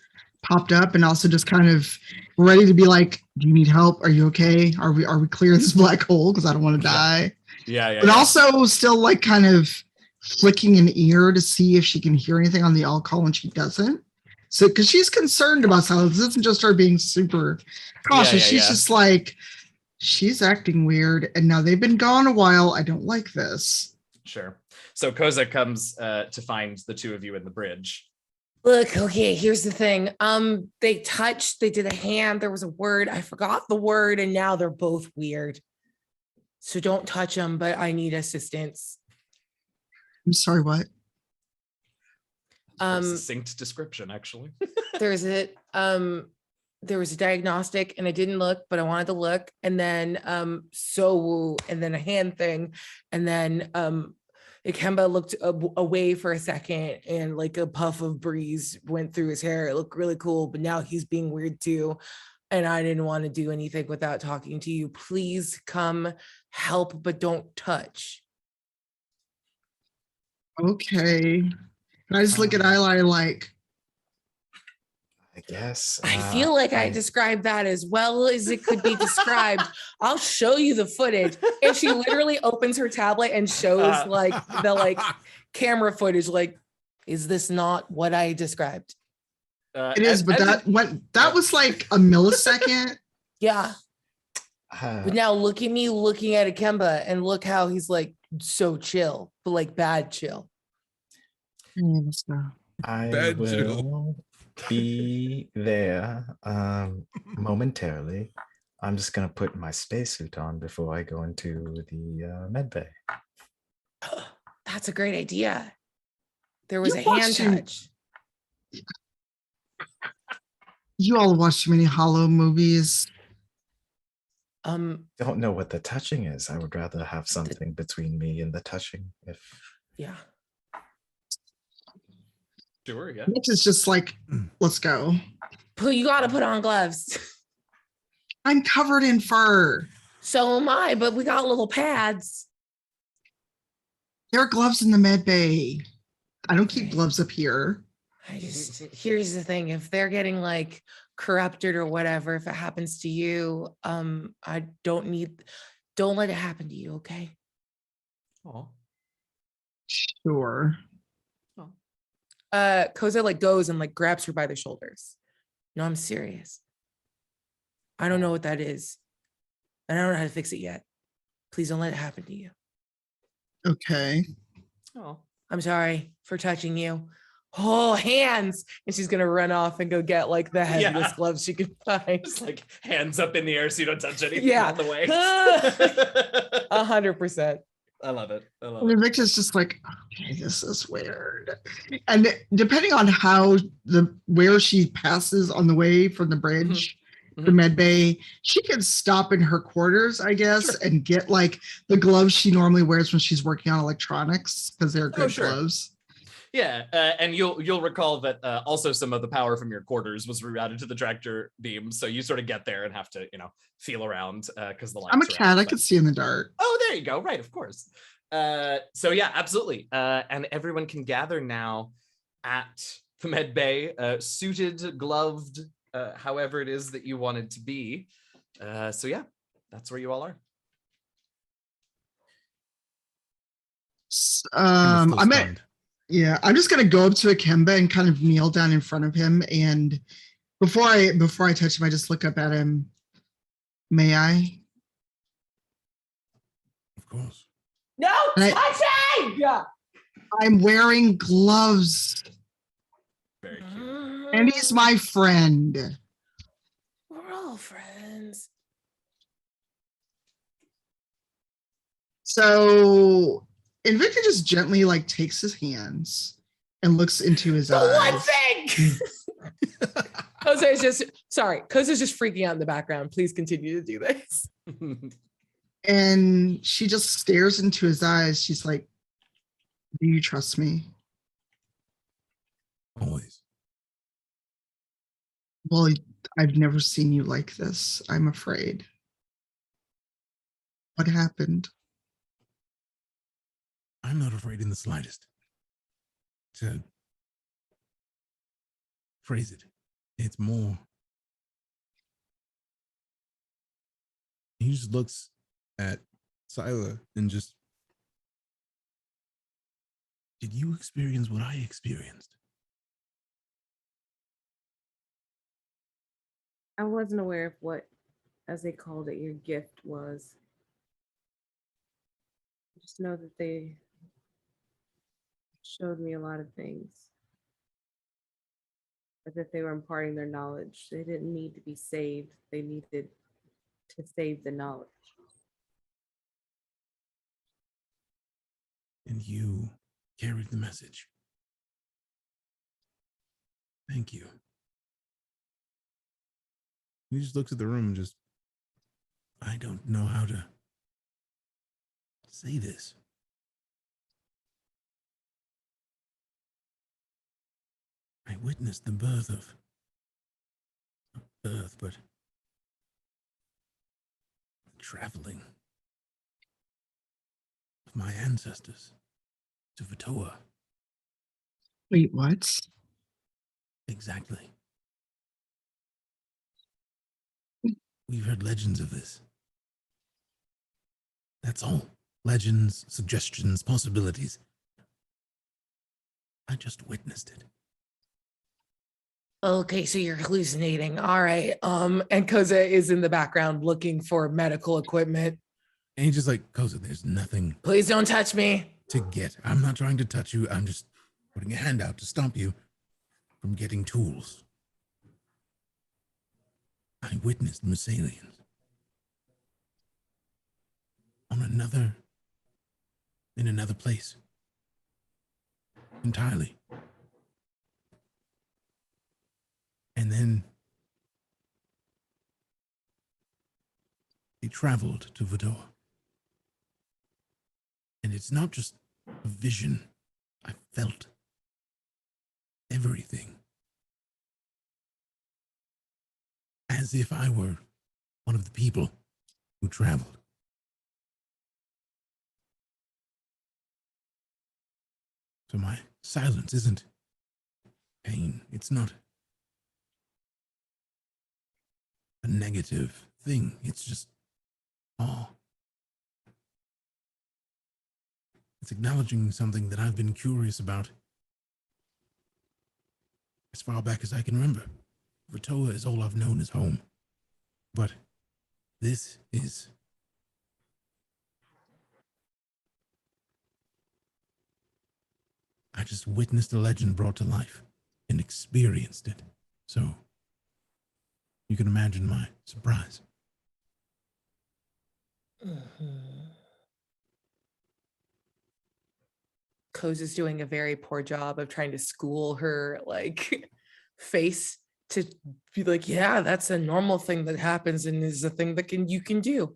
popped up, and also just kind of ready to be like, do you need help? Are you okay? Are we clear of this black hole? Because I don't want to die. Yeah. But also still like kind of flicking an ear to see if she can hear anything on the all call, and she doesn't. So because she's concerned about something. This isn't just her being super cautious. She's just like, she's acting weird, and now they've been gone a while. I don't like this. Sure. So Koseh comes to find the two of you in the bridge. Look, okay, here's the thing. They touched, they did a hand, there was a word, I forgot the word, and now they're both weird. So don't touch them, but I need assistance. I'm sorry, what? Succinct description, actually. there was a diagnostic and I didn't look, but I wanted to look, and then and then a hand thing, and then Ikemba looked away for a second, and like a puff of breeze went through his hair. It looked really cool, but now he's being weird too. And I didn't want to do anything without talking to you. Please come help, but don't touch. Okay. Can I just look at Ilay like? I guess. I feel like I described that as well as it could be described. I'll show you the footage. And she literally opens her tablet and shows like the camera footage. Like, is this not what I described? It is, but that was like a millisecond. Yeah. But now look at me looking at Ikemba and look how he's like so chill, but like bad chill. I will be there momentarily. I'm just gonna put my spacesuit on before I go into the med bay. That's a great idea. There was a hand touch. You all watch too many Hollow movies. Don't know what the touching is. I would rather have something between me and the touching. Yeah. Sure, yeah. Mitch is just like, let's go. You gotta put on gloves. I'm covered in fur. So am I, but we got little pads. There are gloves in the med bay. I don't keep Right. gloves up here. Here's the thing. If they're getting like corrupted or whatever, if it happens to you, I don't let it happen to you, okay? Oh. Sure. Koseh like goes and like grabs her by the shoulders. No, I'm serious. I don't know what that is. And I don't know how to fix it yet. Please don't let it happen to you. Okay. Oh. I'm sorry for touching you. Oh, hands. And she's gonna run off and go get like the heaviest Yeah. gloves she can find. Just like hands up in the air so you don't touch anything Yeah. on the way. 100%. I love it. I love And it. Invicta's just like, okay, this is weird. And depending on where she passes on the way from the bridge, the med bay, she can stop in her quarters, I guess, Sure. and get like the gloves she normally wears when she's working on electronics because they're good sure. gloves. Yeah, and you'll recall that also some of the power from your quarters was rerouted to the tractor beam, so you sort of get there and have to feel around because the lights. I'm a are cat. out, I but- can see in the dark. Oh, there you go. Right, of course. So yeah, absolutely. And everyone can gather now at the med bay, suited, gloved, however it is that you wanted to be. So yeah, that's where you all are. I'm just gonna go up to Ikemba and kind of kneel down in front of him, and before I touch him, I just look up at him. May I? Of course. No touching! I'm wearing gloves, Very cute. and he's my friend. We're all friends. So Invicta just gently like takes his hands and looks into his eyes. One thing. Koseh's just freaking out in the background. Please continue to do this. And she just stares into his eyes. She's like, do you trust me? Always. Well, I've never seen you like this. I'm afraid. What happened? I'm not afraid in the slightest. To phrase it, it's more. He just looks at Sila and just, did you experience what I experienced? I wasn't aware of what, as they called it, your gift was. I just know that they showed me a lot of things. As if they were imparting their knowledge. They didn't need to be saved. They needed to save the knowledge. And you carried the message. Thank you. He just looks at the room and just, I don't know how to say this. I witnessed the birth of, not birth, but the traveling of my ancestors to Vutoa. Wait, what? Exactly. We've heard legends of this. That's all. Legends, suggestions, possibilities. I just witnessed it. Okay, so you're hallucinating. All right. And Koseh is in the background looking for medical equipment. And he's just like, Koseh, there's nothing Please don't touch me. to get. I'm not trying to touch you. I'm just putting a hand out to stop you from getting tools. I witnessed Musalians in another place. Entirely. And then they traveled to Vutoa. And it's not just a vision I felt. everything. As if I were one of the people who traveled. So my silence isn't pain. It's not a negative thing. It's just awe. It's acknowledging something that I've been curious about as far back as I can remember. Vutoa is all I've known as home. But this is I just witnessed a legend brought to life and experienced it. So you can imagine my surprise. Koseh is doing a very poor job of trying to school her like face to be like, yeah, that's a normal thing that happens and is a thing that you can do.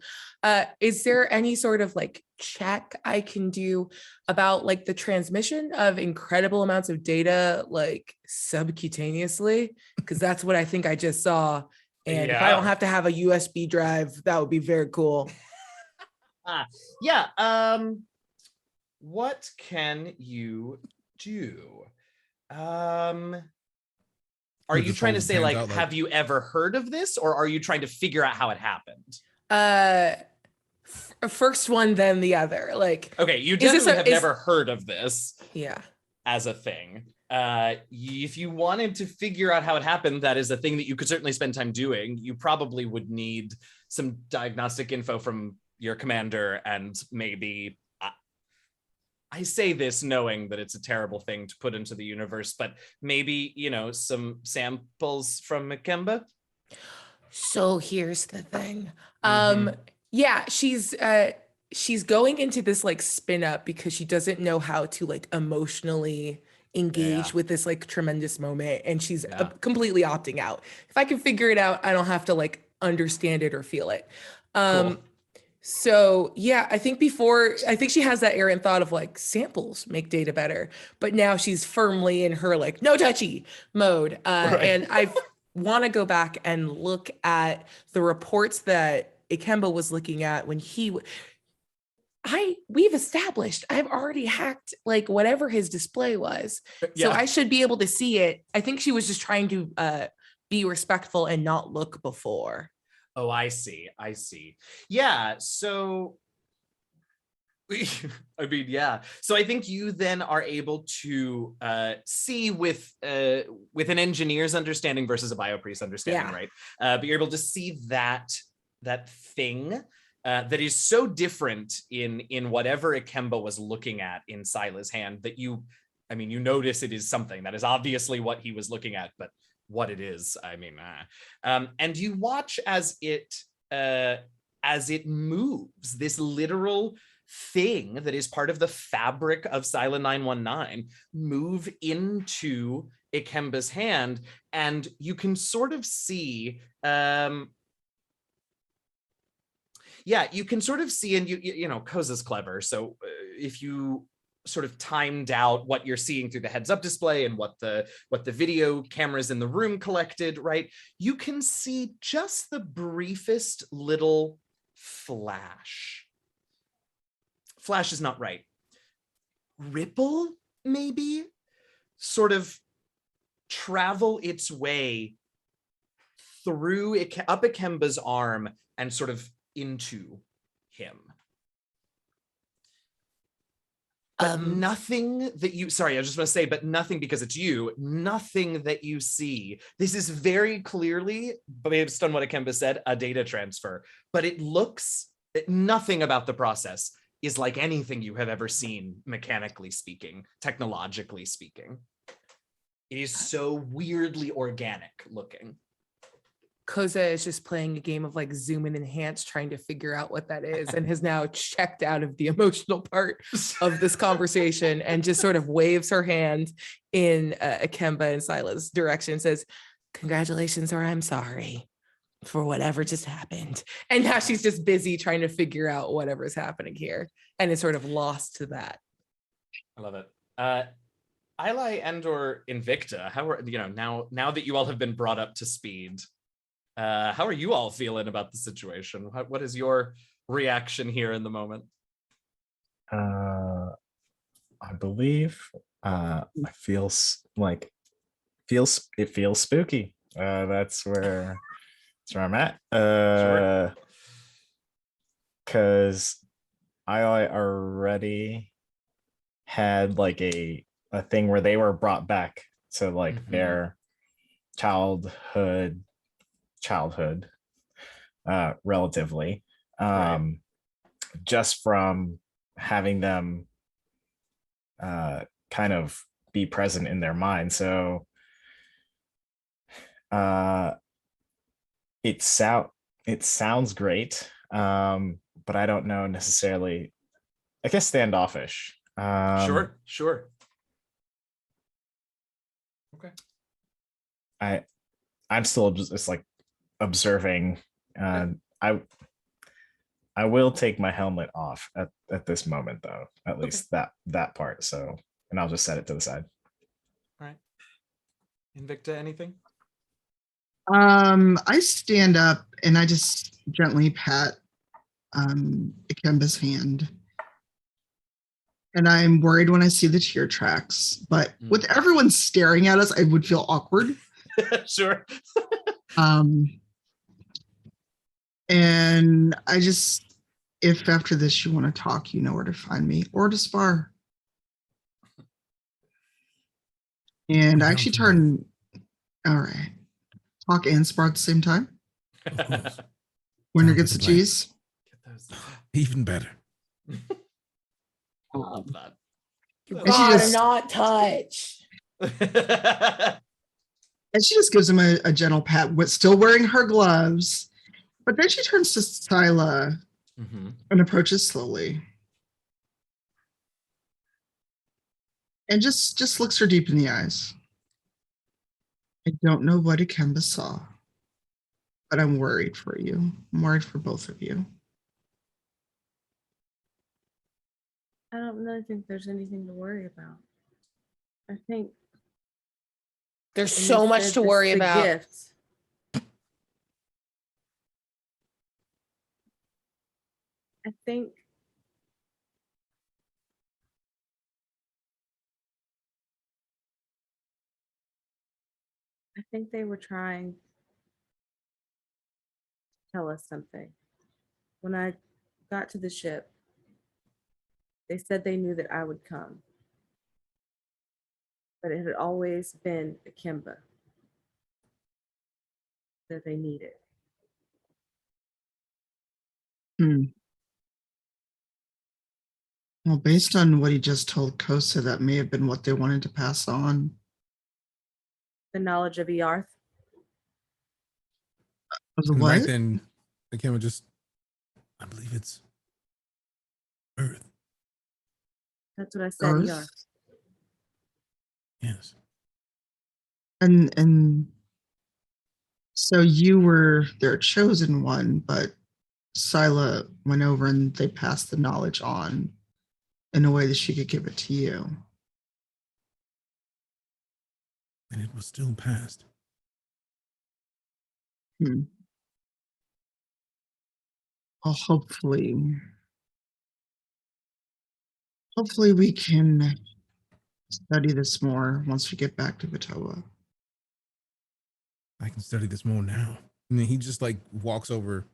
Is there any sort of like check I can do about like the transmission of incredible amounts of data like subcutaneously? Because that's what I think I just saw. And if I don't have to have a USB drive, that would be very cool. What can you do? Are you trying to say like, have you ever heard of this, or are you trying to figure out how it happened? First one, then the other. Like, okay, you definitely have never heard of this. Yeah. As a thing. If you wanted to figure out how it happened, that is a thing that you could certainly spend time doing. You probably would need some diagnostic info from your commander and maybe I say this knowing that it's a terrible thing to put into the universe, but maybe, you know, some samples from Ikemba. So here's the thing. Yeah, she's going into this like spin up because she doesn't know how to like emotionally engage with this like tremendous moment, and she's completely opting out. If I can figure it out, I don't have to like understand it or feel it. Cool. So yeah, I think she has that errant thought of like samples make data better, but now she's firmly in her like no touchy mode. And I want to go back and look at the reports that Ikemba was looking at when we've established I've already hacked like whatever his display was. So I should be able to see it. I think she was just trying to be respectful and not look before. Oh, I see. Yeah, so I mean, yeah. So I think you then are able to see with an engineer's understanding versus a biopriest understanding, right? But you're able to see that thing that is so different in whatever Ikemba was looking at in Sila's hand that you notice it is something that is obviously what he was looking at, but what it is, and you watch as it moves, this literal thing that is part of the fabric of Sila 919 move into Ikemba's hand, and you can sort of see you can sort of see, and you know Koseh's clever, so if you sort of timed out what you're seeing through the heads up display and what the video cameras in the room collected, right? You can see just the briefest little flash. Flash is not right. Ripple, maybe? Sort of travel its way through up Ikemba's arm and sort of into him. But nothing that you, sorry, I just want to say, but nothing because it's you, nothing that you see. This is very clearly, based on what Ikemba said, a data transfer, but it looks, nothing about the process is like anything you have ever seen, mechanically speaking, technologically speaking. It is so weirdly organic looking. Koseh is just playing a game of like zoom and enhance, trying to figure out what that is, and has now checked out of the emotional part of this conversation and just sort of waves her hand in Ikemba and Sila's direction, says, "Congratulations," or "I'm sorry for whatever just happened." And now she's just busy trying to figure out whatever's happening here and is sort of lost to that. I love it. Ilay and or Invicta, how are now that you all have been brought up to speed? How are you all feeling about the situation? What is your reaction here in the moment? I believe I it feels spooky. That's where I'm at. Sure. Because I already had like a thing where they were brought back to like their childhood relatively Right. just from having them kind of be present in their mind. So it sounds great, but I don't know necessarily. I guess standoffish. Sure. Okay. I'm still just like observing. I will take my helmet off at this moment, though. At least that part. So, and I'll just set it to the side. All right. Invicta, anything? I stand up and I just gently pat Ikemba's hand. And I'm worried when I see the tear tracks, but with everyone staring at us, I would feel awkward. Sure. And I just, if after this you want to talk, you know where to find me or to spar. And I actually turn, all right, talk and spar at the same time. Winner gets the cheese. Even better. I love that. Gotta not touch. And she just gives him a gentle pat, but still wearing her gloves. But then she turns to Scylla and approaches slowly. And just looks her deep in the eyes. I don't know what Ikemba saw, but I'm worried for you. I'm worried for both of you. I don't really think there's anything to worry about. I think there's so much to worry about. Gifts. I think they were trying to tell us something. When I got to the ship, they said they knew that I would come. But it had always been Ikemba that they needed. Well, based on what he just told Koseh, that may have been what they wanted to pass on. The knowledge of Earth. Of the And what? back then, Ikemba just, I believe it's Earth. That's what I said. Earth? Yes. And so you were their chosen one, but Scylla went over and they passed the knowledge on in a way that she could give it to you. And it was still passed. Well, hopefully we can study this more once we get back to Vutoa. I can study this more now. And then he just like walks over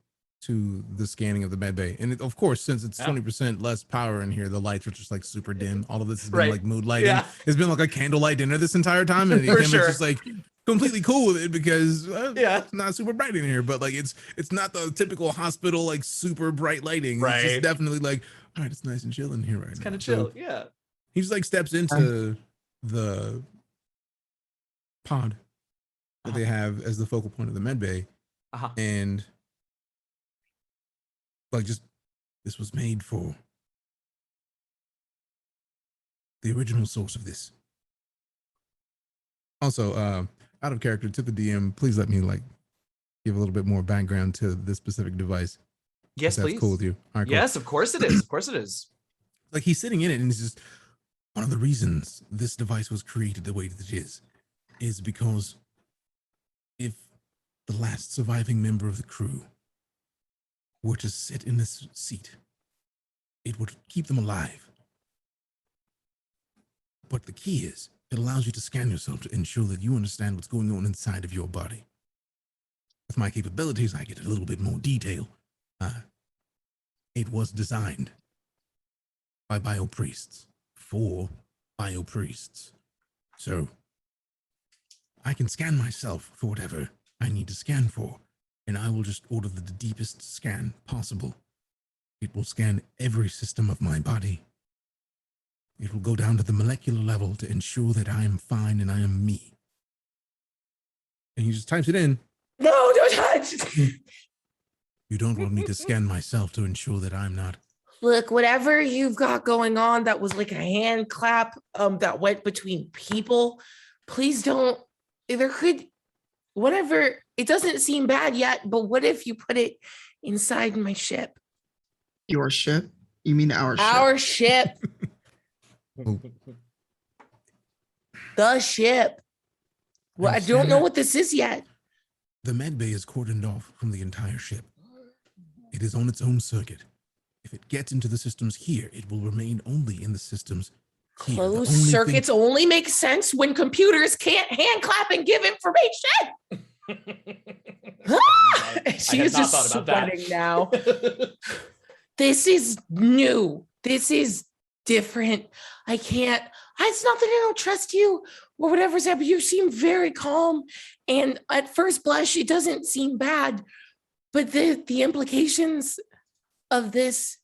to the scanning of the med bay. And of course, since it's 20% less power in here, the lights are just like super dim. All of this has been like mood lighting. Yeah. It's been like a candlelight dinner this entire time. And For Ikemba's sure. just like completely cool with it because it's not super bright in here, but like it's not the typical hospital like super bright lighting. It's just definitely like, all right, it's nice and chill in here right now. It's kind of chill. Yeah. He just like steps into the pod that they have as the focal point of the med bay. And like just this was made for the original source of this. Also, out of character to the DM, please let me like give a little bit more background to this specific device. Yes, if that's please. cool with you. All right, cool. Yes, of course it is. Of course it is. Like he's sitting in it and he's just one of the reasons this device was created the way that it is because if the last surviving member of the crew were to sit in this seat, it would keep them alive. But the key is, it allows you to scan yourself to ensure that you understand what's going on inside of your body. With my capabilities, I get a little bit more detail. It was designed by biopriests for biopriests. So I can scan myself for whatever I need to scan for, and I will just order the deepest scan possible. It will scan every system of my body. It will go down to the molecular level to ensure that I am fine and I am me. And he just types it in. No, don't touch. You don't want me to scan myself to ensure that I'm not. Look, whatever you've got going on that was like a hand clap that went between people, please don't. There could, whatever, it doesn't seem bad yet, but what if you put it inside my ship? Your ship? You mean our ship? Our ship. The ship. Well, I don't know what this is yet. The med bay is cordoned off from the entire ship. It is on its own circuit. If it gets into the systems here, it will remain only in the systems here. Closed circuits only make sense when computers can't hand clap and give information. She is just sweating now. This is new. This is different. I can't. It's not that I don't trust you or whatever's happened. You seem very calm, and at first blush, it doesn't seem bad. But the implications of this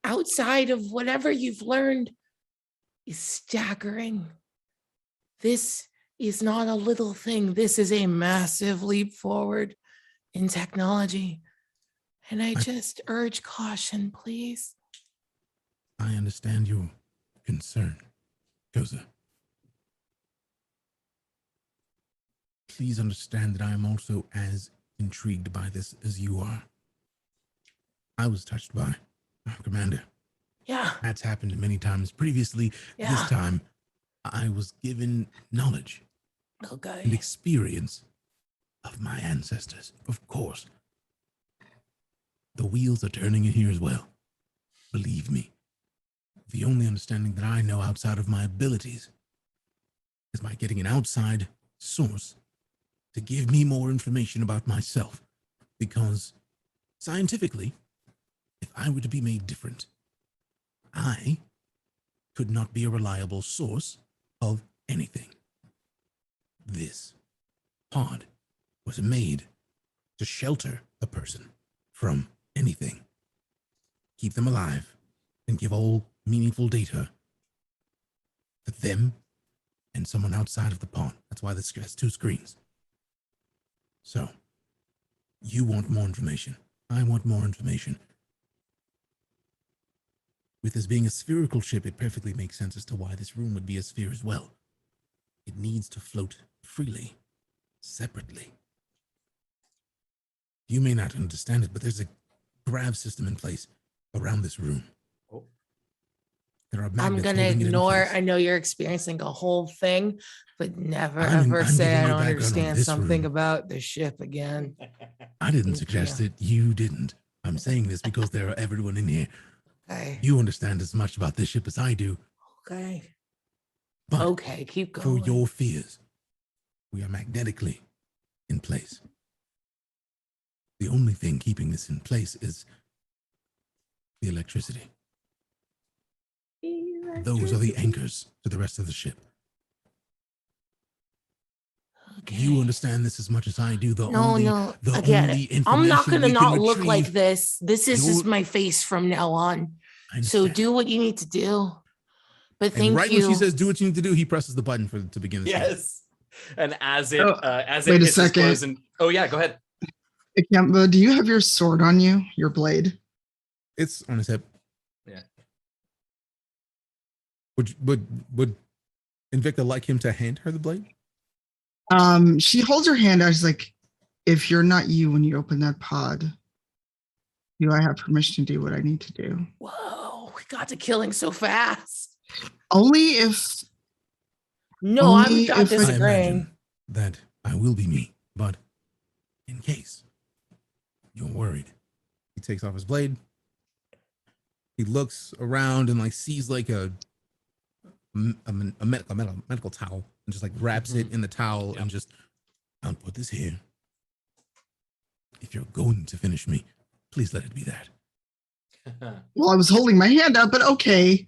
outside of whatever you've learned is staggering. This is not a little thing. This is a massive leap forward in technology. And I just urge caution, please. I understand your concern, Koseh. Please understand that I am also as intrigued by this as you are. I was touched by our commander. Yeah. That's happened many times previously. Yeah. This time, I was given knowledge and experience of my ancestors. Of course, the wheels are turning in here as well. Believe me, the only understanding that I know outside of my abilities is by getting an outside source to give me more information about myself. Because scientifically, if I were to be made different, I could not be a reliable source of anything. This pod was made to shelter a person from anything, keep them alive, and give all meaningful data to them and someone outside of the pod. That's why this has 2 screens. So, you want more information. I want more information. With this being a spherical ship, it perfectly makes sense as to why this room would be a sphere as well. It needs to float freely, separately. You may not understand it, but there's a grav system in place around this room. Oh. There are magnets I'm going to holding it in ignore, place. I know you're experiencing a whole thing, but never I'm ever say giving I you don't background on understand this something room. about the ship again. I didn't Thank suggest you. it. You didn't. I'm saying this because there are everyone in here. Okay. You understand as much about this ship as I do. Okay. But Okay, keep for going. your fears, we are magnetically in place. The only thing keeping this in place is the electricity. Those are the anchors to the rest of the ship. Okay. You understand this as much as I do. The No, only I get only it. I'm not information going to we not can look like retrieve- this. This is just You're- my face from now on. I So understand. do what you need to do. But And thank right you. when she says do what you need to do, he presses the button to begin the scene. Yes. And as it Oh, as it wait a hits second. close and oh yeah, go ahead. Ikemba, do you have your sword on you? Your blade? It's on his hip. Yeah. Would Invicta like him to hand her the blade? She holds her hand out. She's like, if you're not you when you open that pod, do I have permission to do what I need to do? Whoa, we got to killing so fast. Only if No, I'm Only not if it- I disagreeing. imagine that I will be me, but in case you're worried, he takes off his blade. He looks around and like sees like a medical towel and just like wraps it in the towel and just, I'll put this here. If you're going to finish me, please let it be that. well, I was holding my hand out, but okay.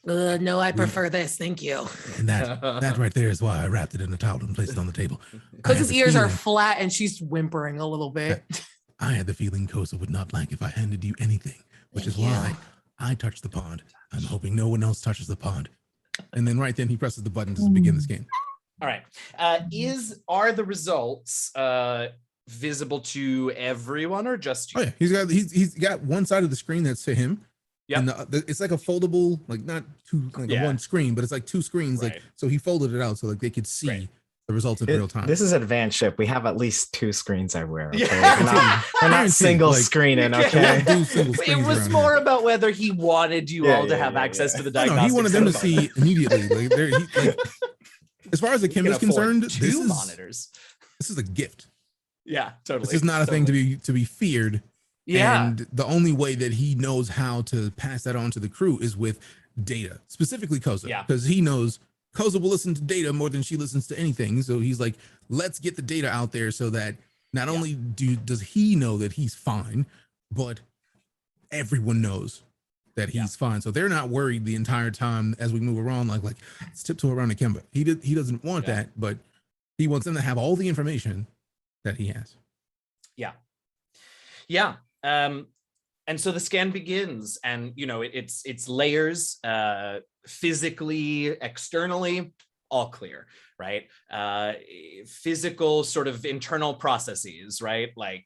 No, I prefer this. Thank you. And that right there is why I wrapped it in a towel and placed it on the table. Because his ears are flat and she's whimpering a little bit. I had the feeling Koseh would not like if I handed you anything, which is why I touched the pond. I'm hoping no one else touches the pond. And then right then he presses the button to begin the scan. All right. Are the results visible to everyone or just you? Oh yeah, he's got one side of the screen that's to him. Yeah. And it's like a foldable, like not two, like a one screen, but it's like two screens. Right. Like so, he folded it out so like they could see the results in real time. This is advanced ship. We have at least 2 screens everywhere. Okay? Yeah. We're not single screening. Okay. It was more about whether he wanted you all to have access to the diagnostic. No, he wanted them to see immediately. Like, as far as the Ikemba is concerned, two monitors. This is a gift. Yeah, totally. This is not a thing to be feared. Yeah. And the only way that he knows how to pass that on to the crew is with data, specifically Koseh. Yeah. Because he knows Koseh will listen to data more than she listens to anything. So he's like, let's get the data out there so that not only does he know that he's fine, but everyone knows that he's fine. So they're not worried the entire time as we move around, like let's tiptoe around Ikemba. He doesn't want that, but he wants them to have all the information that he has. Yeah. And so the scan begins, and it's layers, physically, externally, all clear, right? Physical sort of internal processes, right? Like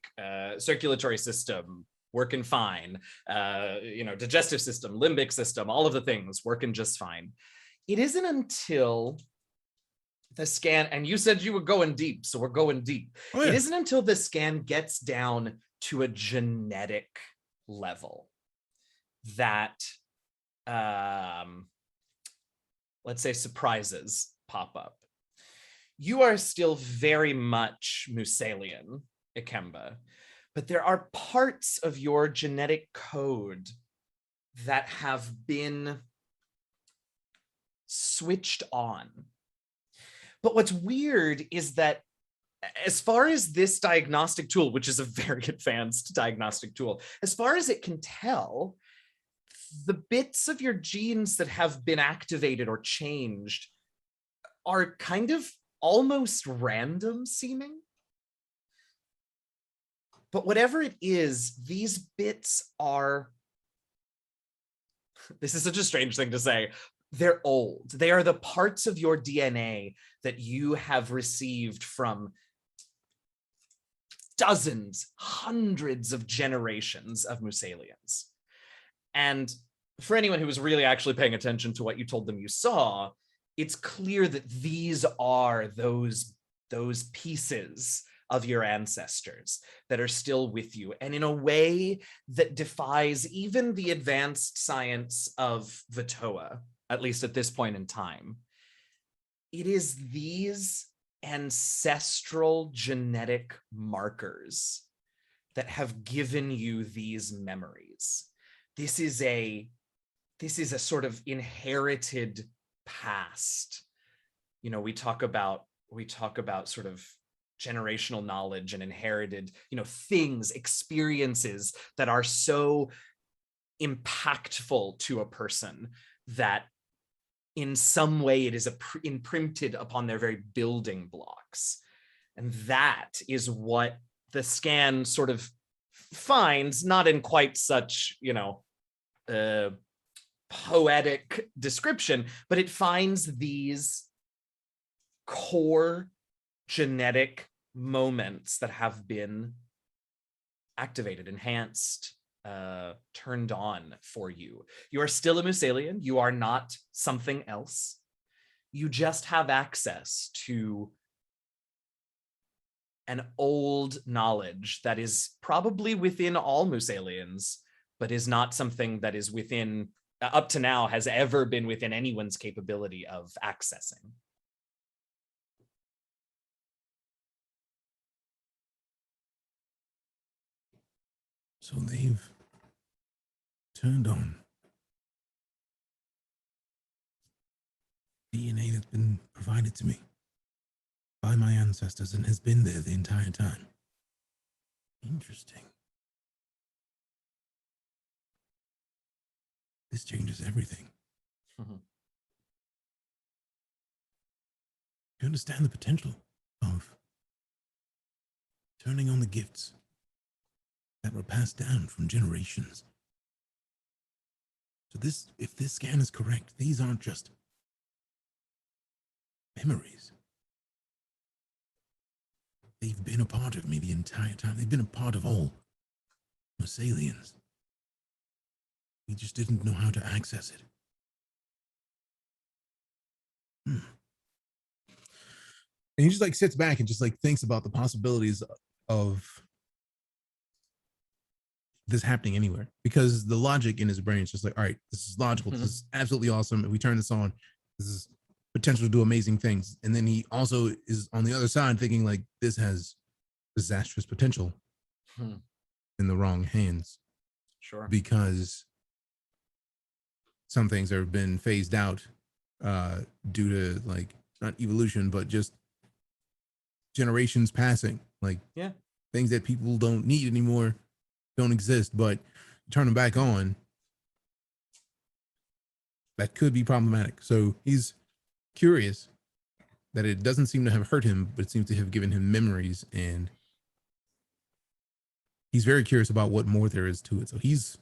circulatory system working fine, digestive system, limbic system, all of the things working just fine. It isn't until the scan, and you said you were going deep, so we're going deep. Oh, yeah. It isn't until the scan gets down to a genetic level that, let's say, surprises pop up. You are still very much Musalian, Ikemba, but there are parts of your genetic code that have been switched on. But what's weird is that as far as this diagnostic tool, which is a very advanced diagnostic tool, as far as it can tell, the bits of your genes that have been activated or changed are kind of almost random seeming. But whatever it is, these bits are, this is such a strange thing to say, they're old. They are the parts of your DNA that you have received from dozens, hundreds of generations of Musalians. And for anyone who was really actually paying attention to what you told them you saw, it's clear that these are those pieces of your ancestors that are still with you, and in a way that defies even the advanced science of Vutoa, at least at this point in time. It is these ancestral genetic markers that have given you these memories. This is a sort of inherited past. We talk about sort of generational knowledge and inherited, things, experiences that are so impactful to a person that in some way it is imprinted upon their very building blocks. And that is what the scan sort of finds, not in quite such, poetic description, but it finds these core genetic moments that have been activated, enhanced, turned on for you. You are still a Musalian. You are not something else. You just have access to an old knowledge that is probably within all Musalians, but is not something that is within up to now has ever been within anyone's capability of accessing. So they've turned on DNA that's been provided to me by my ancestors and has been there the entire time. Interesting. This changes everything. Mhm. You understand the potential of turning on the gifts that were passed down from generations. So this, if this scan is correct, these aren't just memories. They've been a part of me the entire time. They've been a part of all Musalians. We just didn't know how to access it. And he just like sits back and just like thinks about the possibilities of this happening anywhere, because the logic in his brain is just like, all right, this is logical. This is absolutely awesome. If we turn this on, this is potential to do amazing things. And then he also is on the other side thinking like this has disastrous potential in the wrong hands. Sure. Because some things have been phased out due to like not evolution, but just generations passing. Like things that people don't need anymore don't exist, but turn them back on, that could be problematic. So he's curious that it doesn't seem to have hurt him, but it seems to have given him memories, and he's very curious about what more there is to it. So he's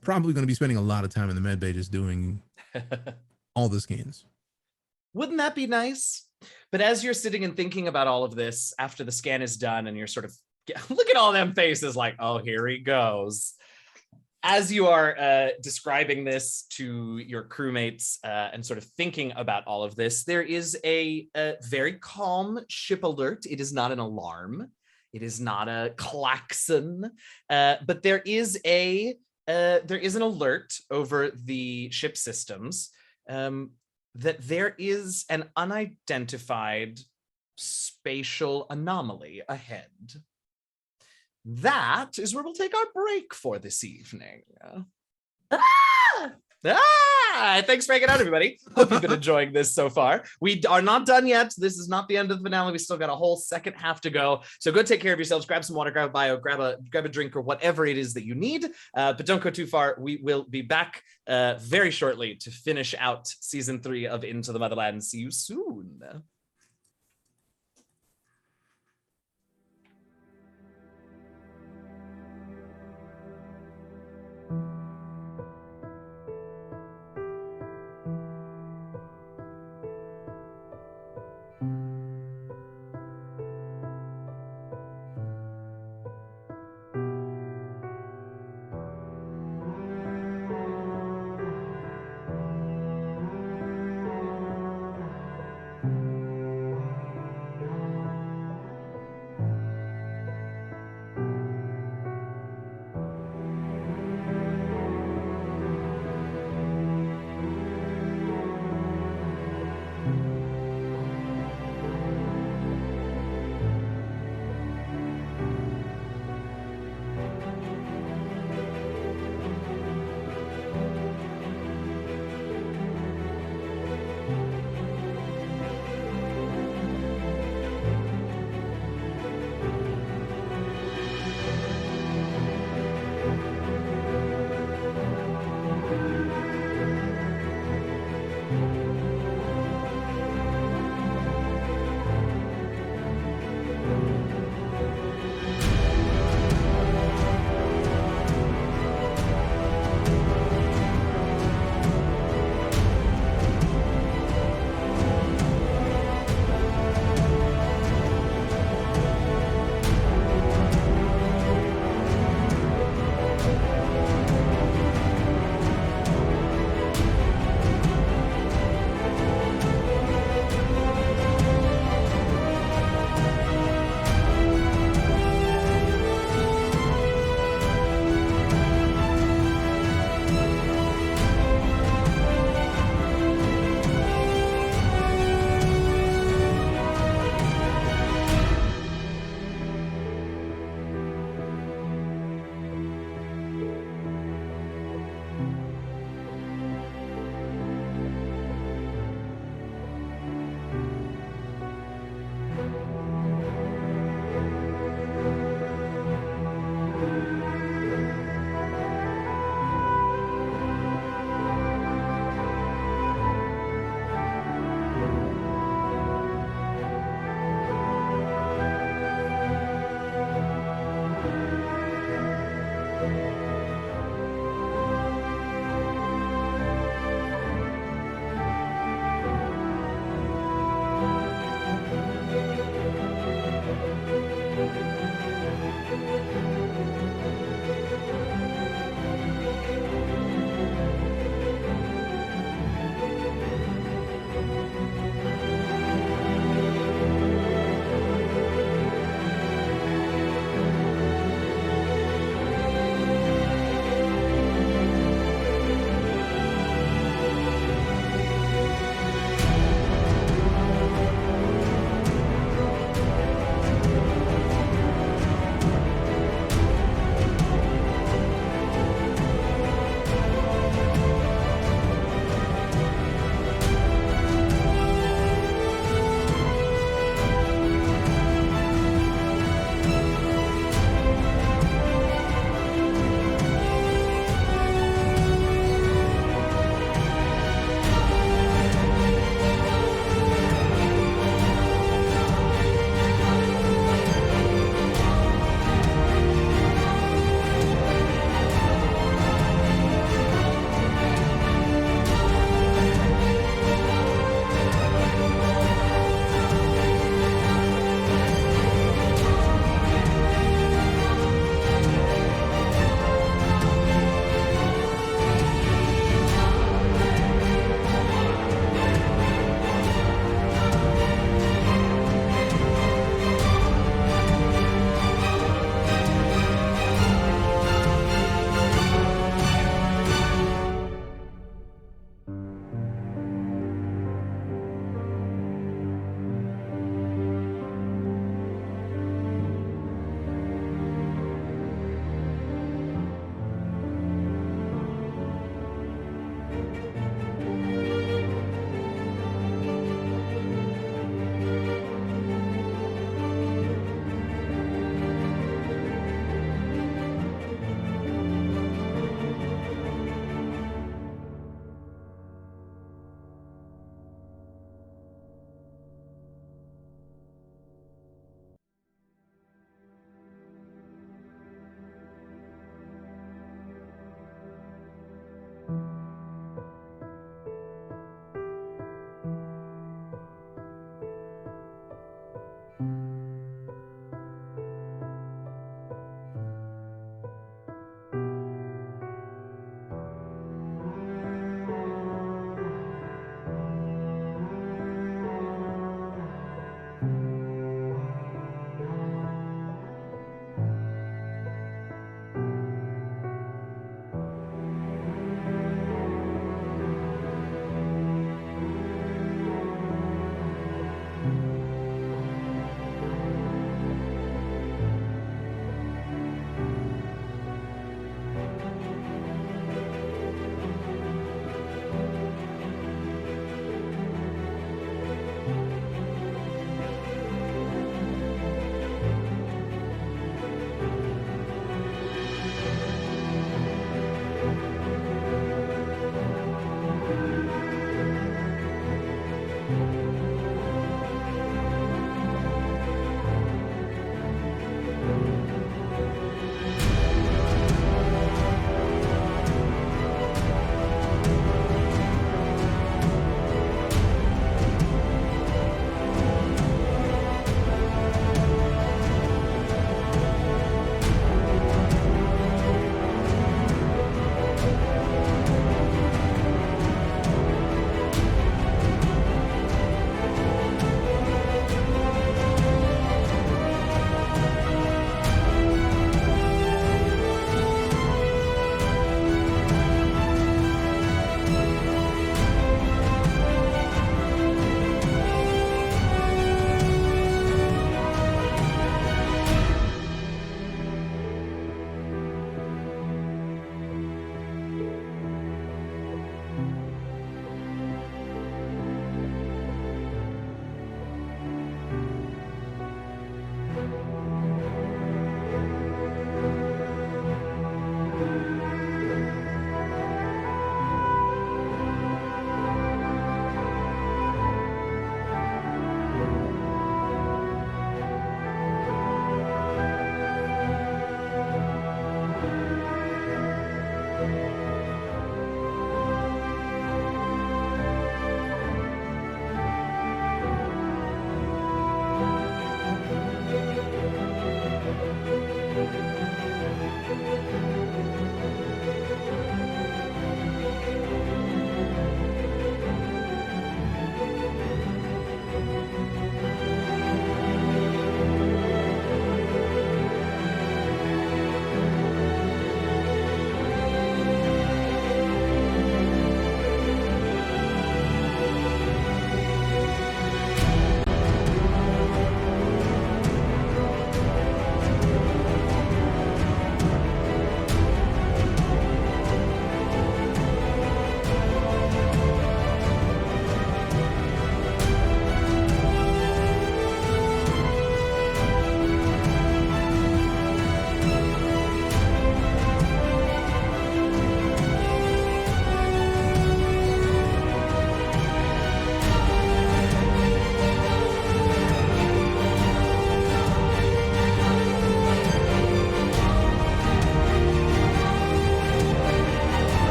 probably going to be spending a lot of time in the med bay just doing all the scans. Wouldn't that be nice? But as you're sitting and thinking about all of this after the scan is done and you're sort of, look at all them faces like, oh, here he goes. As you are describing this to your crewmates and sort of thinking about all of this, there is a very calm ship alert. It is not an alarm. It is not a klaxon, but there is an alert over the ship systems that there is an unidentified spatial anomaly ahead. That is where we'll take our break for this evening. Thanks for hanging out, everybody. Hope you've been enjoying this so far. We are not done yet. This is not the end of the finale. We still got a whole second half to go. So go take care of yourselves. Grab some water, grab a bio, grab a drink or whatever it is that you need. But don't go too far. We will be back very shortly to finish out season 3 of Into the Motherland. See you soon.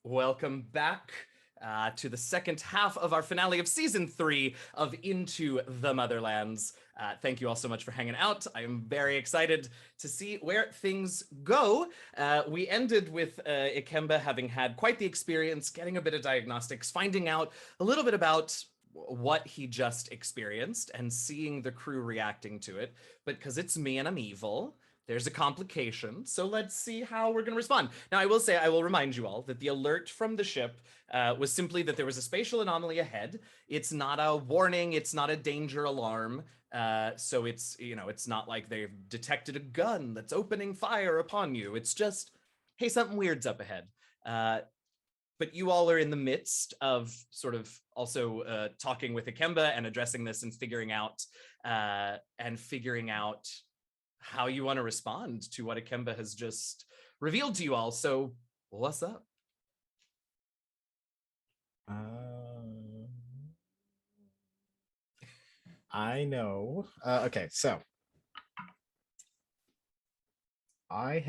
Welcome back to the second half of our finale of season 3 of Into the Motherlands. Thank you all so much for hanging out. I am very excited to see where things go. We ended with Ikemba having had quite the experience, getting a bit of diagnostics, finding out a little bit about what he just experienced and seeing the crew reacting to it. But because it's me and I'm evil, there's a complication, so let's see how we're going to respond. Now, I will say, I will remind you all that the alert from the ship was simply that there was a spatial anomaly ahead. It's not a warning, it's not a danger alarm, so it's, you know, it's not like they've detected a gun that's opening fire upon you. It's just, hey, something weird's up ahead. But you all are in the midst of sort of also talking with Ikemba and addressing this and figuring out how you want to respond to what Ikemba has just revealed to you all. So what's up? I know. Okay, so I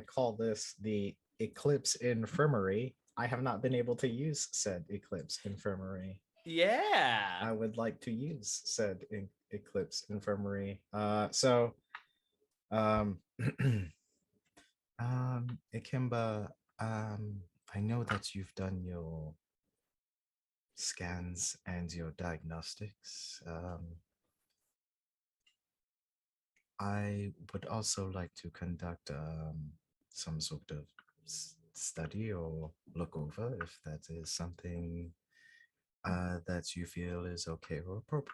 call this the Eclipse Infirmary. I have not been able to use said Eclipse Infirmary. Yeah. I would like to use said Eclipse Infirmary. Ikemba, I know that you've done your scans and your diagnostics. I would also like to conduct some sort of study or look over if that is something that you feel is okay or appropriate.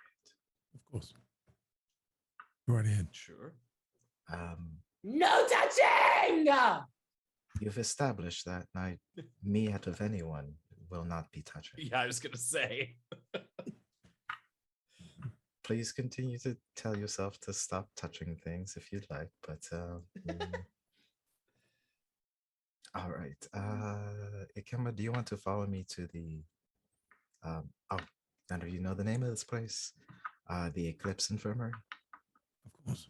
Of course. Go right ahead. Sure. No touching! You've established that me out of anyone will not be touching. Yeah, I was gonna say. Please continue to tell yourself to stop touching things if you'd like, but all right. Ikemba, do you want to follow me to the now do you know the name of this place? The Eclipse Infirmary? Of course.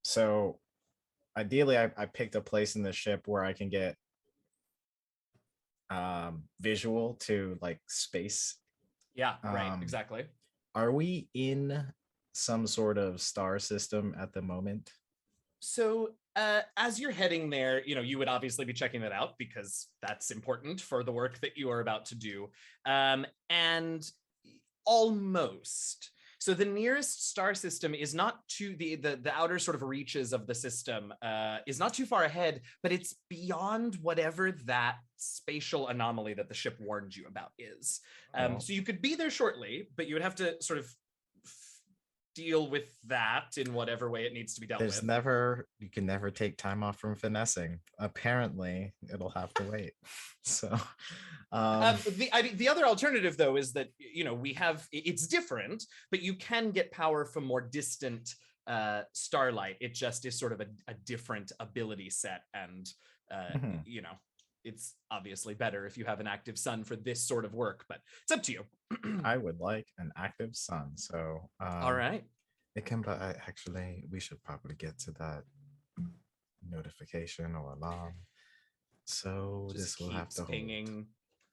So ideally I picked a place in the ship where I can get visual to like space. Yeah, right, exactly. Are we in some sort of star system at the moment? So as you're heading there, you know, you would obviously be checking that out because that's important for the work that you are about to do. And almost. So the nearest star system is not to the outer sort of reaches of the system is not too far ahead, but it's beyond whatever that spatial anomaly that the ship warned you about is. So you could be there shortly, but you would have to sort of deal with that in whatever way it needs to be dealt with. You can never take time off from finessing. Apparently, it'll have to wait. So the other alternative, though, is that, you know, it's different, but you can get power from more distant starlight. It just is sort of a different ability set, and you know, it's obviously better if you have an active sun for this sort of work, but it's up to you. I would like an active sun. So all right. Ikemba, we should probably get to that notification or alarm. So Just this will have to pinging. hold.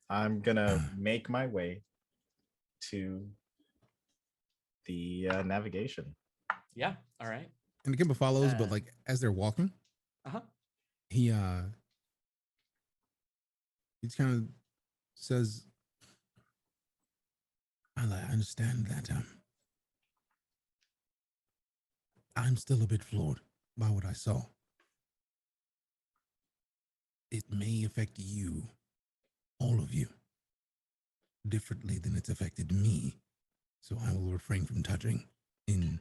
I'm gonna make my way to the navigation. Yeah. All right. And Ikemba follows, but like as they're walking, he just kind of says, I understand that I'm still a bit floored by what I saw. It may affect you, all of you, differently than it's affected me. So I will refrain from touching in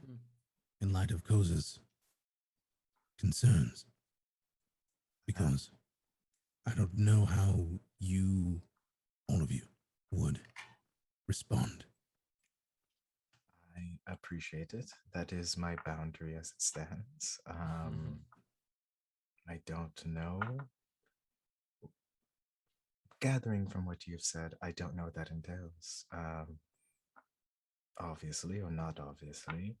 light of Koseh's concerns. Because I don't know how you, all of you, would respond. I appreciate it. That is my boundary as it stands. I don't know. Gathering from what you've said, I don't know what that entails. Obviously or not obviously.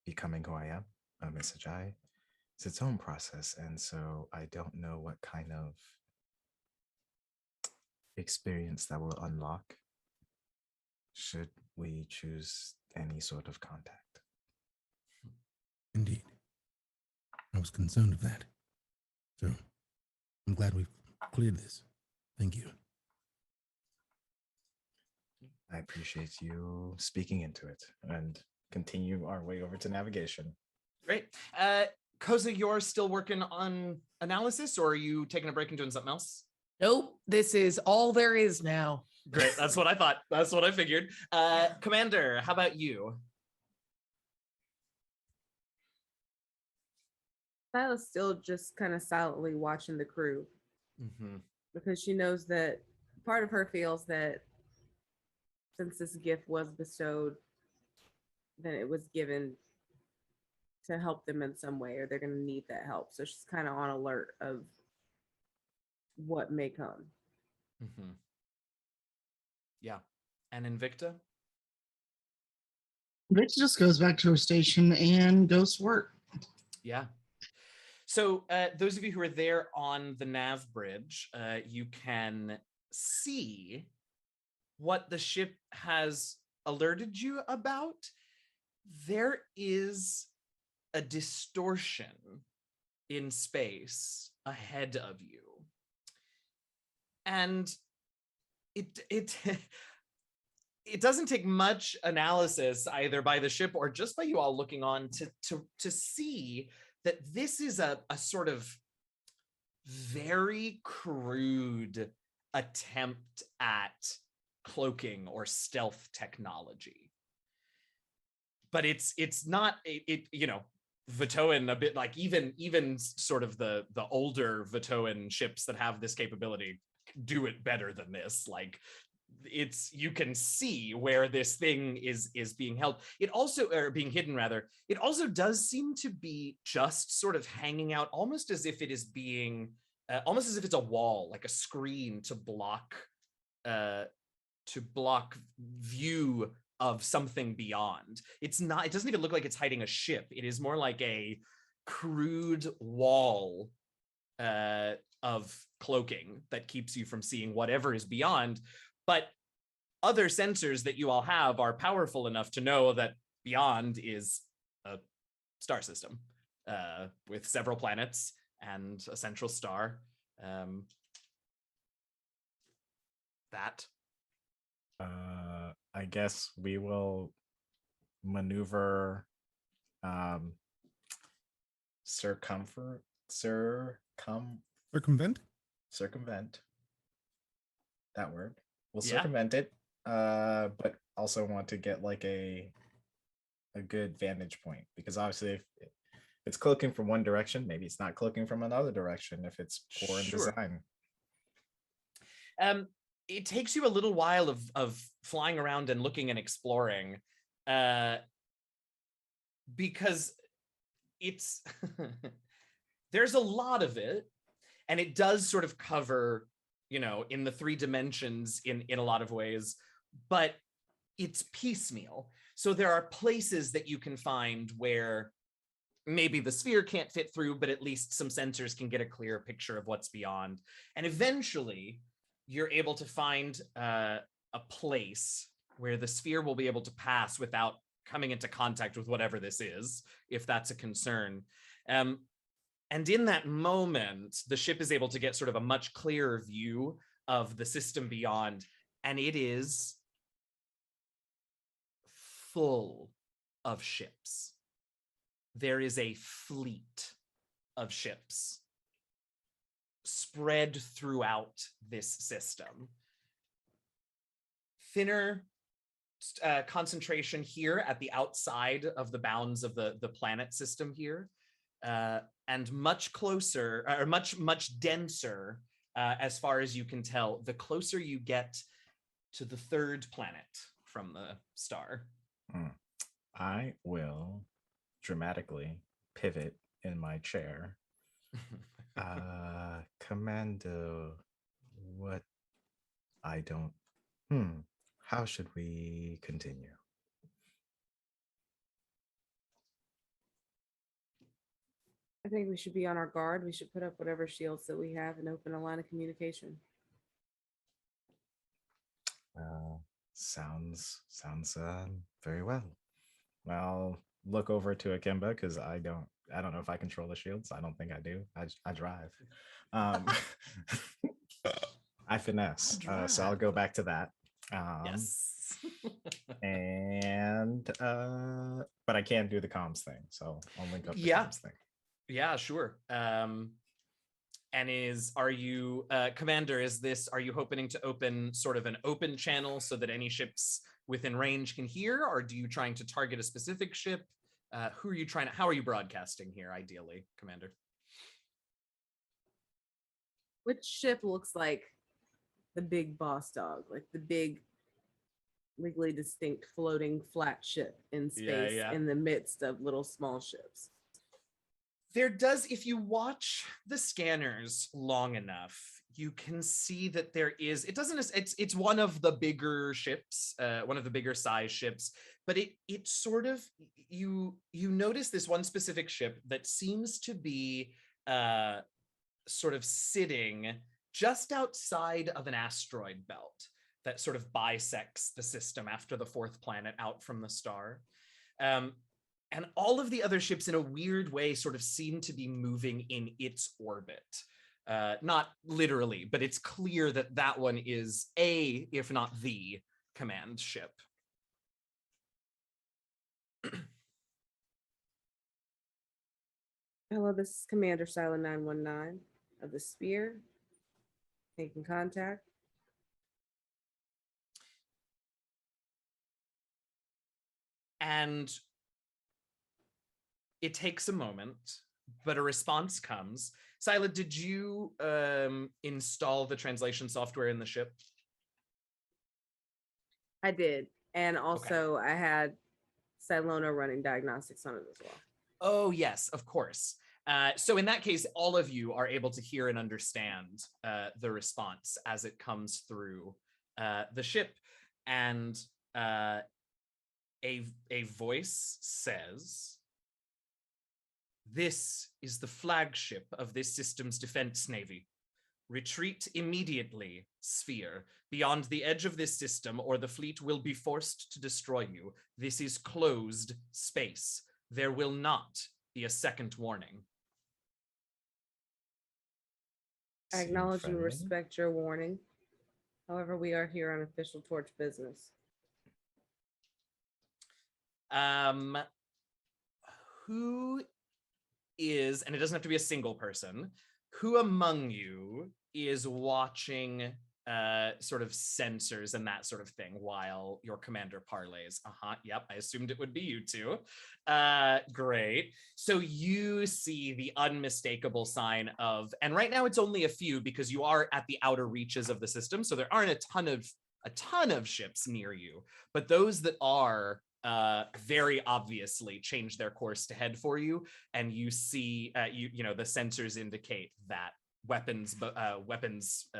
Becoming who I am, a Misajai, it's its own process, and so I don't know what kind of experience that will unlock should we choose any sort of contact. Indeed. I was concerned of that. So I'm glad we've cleared this. Thank you. I appreciate you speaking into it and continue our way over to navigation. Great. Koseh, you're still working on analysis, or are you taking a break and doing something else? Nope, this is all there is now. Great. That's what I thought. That's what I figured. Commander, how about you? Sila's still just kind of silently watching the crew Mm-hmm. because she knows that part of her feels that since this gift was bestowed, then it was given to help them in some way, or they're going to need that help. So she's kind of on alert of what may come. Mm-hmm. Yeah. And Invicta? Rich just goes back to her station and goes to work. Yeah. So those of you who are there on the nav bridge, you can see what the ship has alerted you about. There is a distortion in space ahead of you. And it doesn't take much analysis either by the ship or just by you all looking on to see that this is a sort of very crude attempt at cloaking or stealth technology. But it's not Vutoan, a bit like even sort of the older Vutoan ships that have this capability do it better than this. Like, you can see where this thing is being held. It also, or being hidden rather, it also does seem to be just sort of hanging out, almost as if it is being almost as if it's a wall, like a screen to block view of something beyond. It doesn't even look like it's hiding a ship. It is more like a crude wall of cloaking that keeps you from seeing whatever is beyond. But other sensors that you all have are powerful enough to know that beyond is a star system with several planets and a central star. I guess we will maneuver circumvent that word. We'll circumvent it, but also want to get like a good vantage point, because obviously if it's cloaking from one direction, maybe it's not cloaking from another direction if it's poor in design. It takes you a little while of flying around and looking and exploring, because it's there's a lot of it, and it does sort of cover, in the 3 dimensions in a lot of ways, but it's piecemeal. So there are places that you can find where maybe the sphere can't fit through, but at least some sensors can get a clear picture of what's beyond. And eventually you're able to find a place where the sphere will be able to pass without coming into contact with whatever this is, if that's a concern. And in that moment, the ship is able to get sort of a much clearer view of the system beyond, and it is full of ships. There is a fleet of ships spread throughout this system. Thinner concentration here at the outside of the bounds of the planet system here. and much closer, or much denser, as far as you can tell, the closer you get to the third planet from the star. I will dramatically pivot in my chair. Commando, what? I don't. How should we continue? I think we should be on our guard. We should put up whatever shields that we have and open a line of communication. Sounds very well. I'll look over to Ikemba because I don't know if I control the shields. I don't think I do. I drive. I finesse. So I'll go back to that. Yes. And but I can't do the comms thing, so I'll link up the comms thing. Yeah, sure. And are you, Commander, are you hoping to open sort of an open channel so that any ships within range can hear, or do you trying to target a specific ship? How are you broadcasting here, ideally, Commander? Which ship looks like the big boss dog, like the big, legally distinct floating flat ship in space in the midst of little small ships? There does, if you watch the scanners long enough, you can see that it's one of the bigger ships, one of the bigger size ships, but it sort of, you notice this one specific ship that seems to be sort of sitting just outside of an asteroid belt that sort of bisects the system after the fourth planet out from the star. And all of the other ships in a weird way sort of seem to be moving in its orbit. Not literally, but it's clear that one is if not the command ship. Hello, this is Commander Silent 919 of the Sphere. Making contact. And it takes a moment, but a response comes. Sila, did you install the translation software in the ship? I did. And also I had Silona running diagnostics on it as well. Oh, yes, of course. So in that case, all of you are able to hear and understand the response as it comes through the ship. And a voice says, "This is the flagship of this system's defense navy. Retreat immediately, Sphere, beyond the edge of this system, or the fleet will be forced to destroy you. This is closed space. There will not be a second warning." I acknowledge and respect your warning. However, we are here on official torch business. Who is, and it doesn't have to be a single person, who among you is watching sort of sensors and that sort of thing while your commander parlays? Yep, I assumed it would be you two. Great. So you see the unmistakable sign of, and right now it's only a few because you are at the outer reaches of the system, so there aren't a ton of ships near you, but those that are very obviously change their course to head for you, and you see the sensors indicate that weapons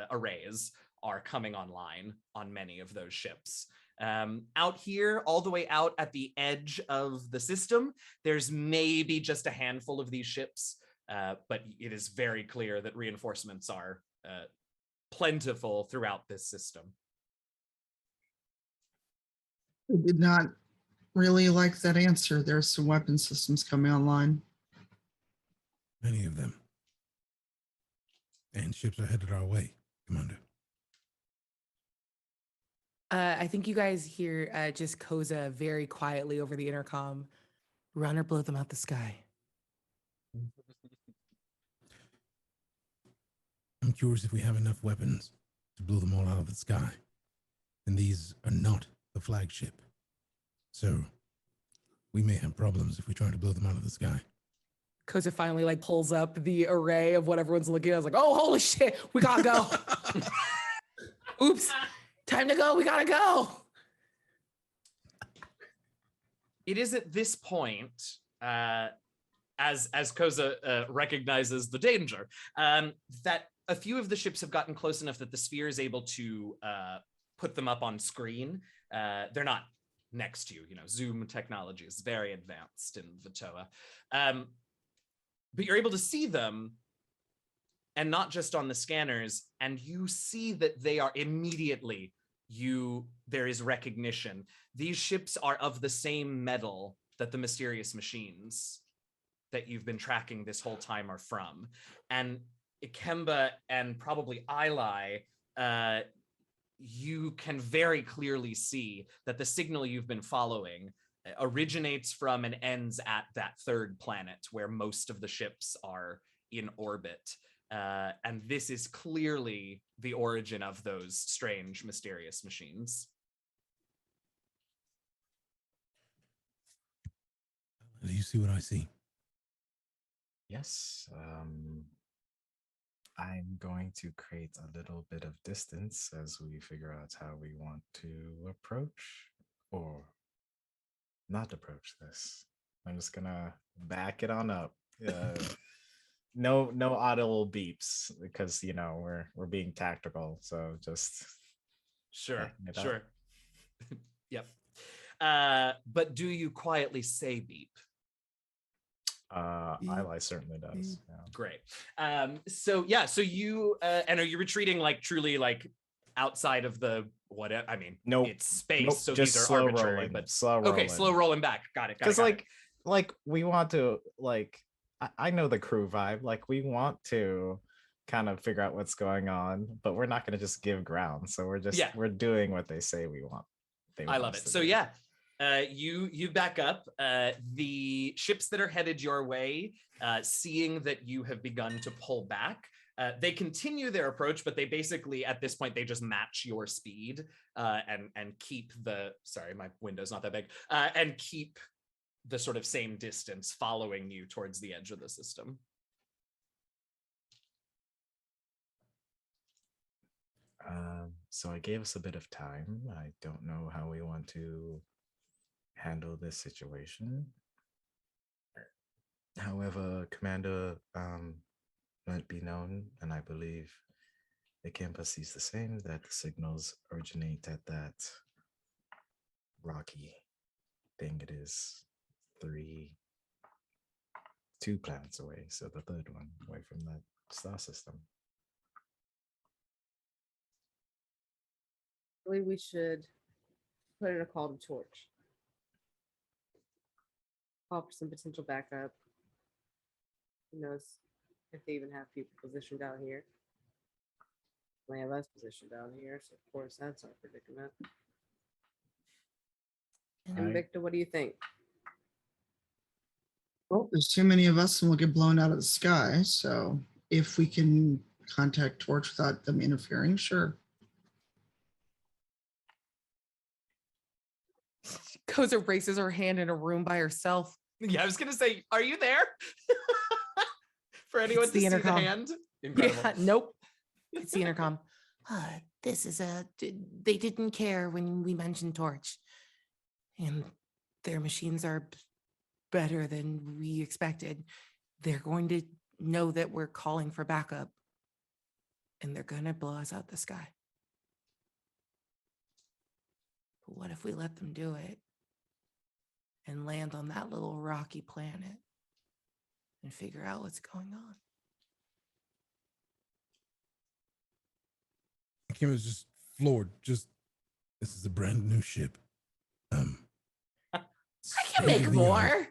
arrays are coming online on many of those ships. Out here, all the way out at the edge of the system, there's maybe just a handful of these ships, but it is very clear that reinforcements are plentiful throughout this system. I did not really like that answer. There's some weapon systems coming online. Many of them. And ships are headed our way, Commander. I think you guys hear just Koseh very quietly over the intercom. Run or blow them out the sky. I'm curious if we have enough weapons to blow them all out of the sky. And these are not the flagship. So we may have problems if we try to blow them out of the sky. Koseh finally like pulls up the array of what everyone's looking at. I was like, oh, holy shit, we gotta go. Oops, time to go. We gotta go. It is at this point, as Koseh recognizes the danger, that a few of the ships have gotten close enough that the sphere is able to put them up on screen. They're not next to you. You know, Zoom technology is very advanced in Vutoa. But you're able to see them, and not just on the scanners, and you see that they are immediately, there is recognition. These ships are of the same metal that the mysterious machines that you've been tracking this whole time are from. And Ikemba and probably Ilay, you can very clearly see that the signal you've been following originates from and ends at that third planet where most of the ships are in orbit. And this is clearly the origin of those strange, mysterious machines. Do you see what I see? Yes. I'm going to create a little bit of distance as we figure out how we want to approach or not approach this. I'm just gonna back it on up. No audible beeps because we're being tactical. So just Sure. backing it up. Sure. Yep. But do you quietly say beep? Ilay certainly does. Yeah. Great. So you and are you retreating like truly like outside of the whatever? I mean, Nope. it's space, Nope, so just these are slow arbitrary. rolling, But slow okay, rolling. slow rolling back. Got it. Because like we want to I know the crew vibe. Like we want to kind of figure out what's going on, but we're not going to just give ground. So we're doing what they say we want. I love it. So yeah, you back up. The ships that are headed your way, seeing that you have begun to pull back, they continue their approach, but they basically at this point they just match your speed and keep the my window's not that big and keep the sort of same distance following you towards the edge of the system. So I gave us a bit of time. I don't know how we want to handle this situation. However, Commander, let it be known, and I believe Ikemba sees the same, that the signals originate at that rocky thing. It is 2 planets away, so the third one away from that star system. I believe we should put in a call to Torch. Call for some potential backup. Who knows if they even have people positioned out here. They have us positioned out here, so of course that's our predicament. Invicta, what do you think? Well, there's too many of us and we'll get blown out of the sky. So if we can contact Torch without them interfering, sure. Koseh raises her hand in a room by herself. Yeah, I was gonna say, are you there? For anyone It's to the see the intercom. hand? Incredible. Yeah, nope. It's the intercom. They didn't care when we mentioned Torch. And their machines are better than we expected. They're going to know that we're calling for backup. And they're going to blow us out the sky. But what if we let them do it and land on that little rocky planet and figure out what's going on? Kim was just floored. This is a brand new ship. I can make more.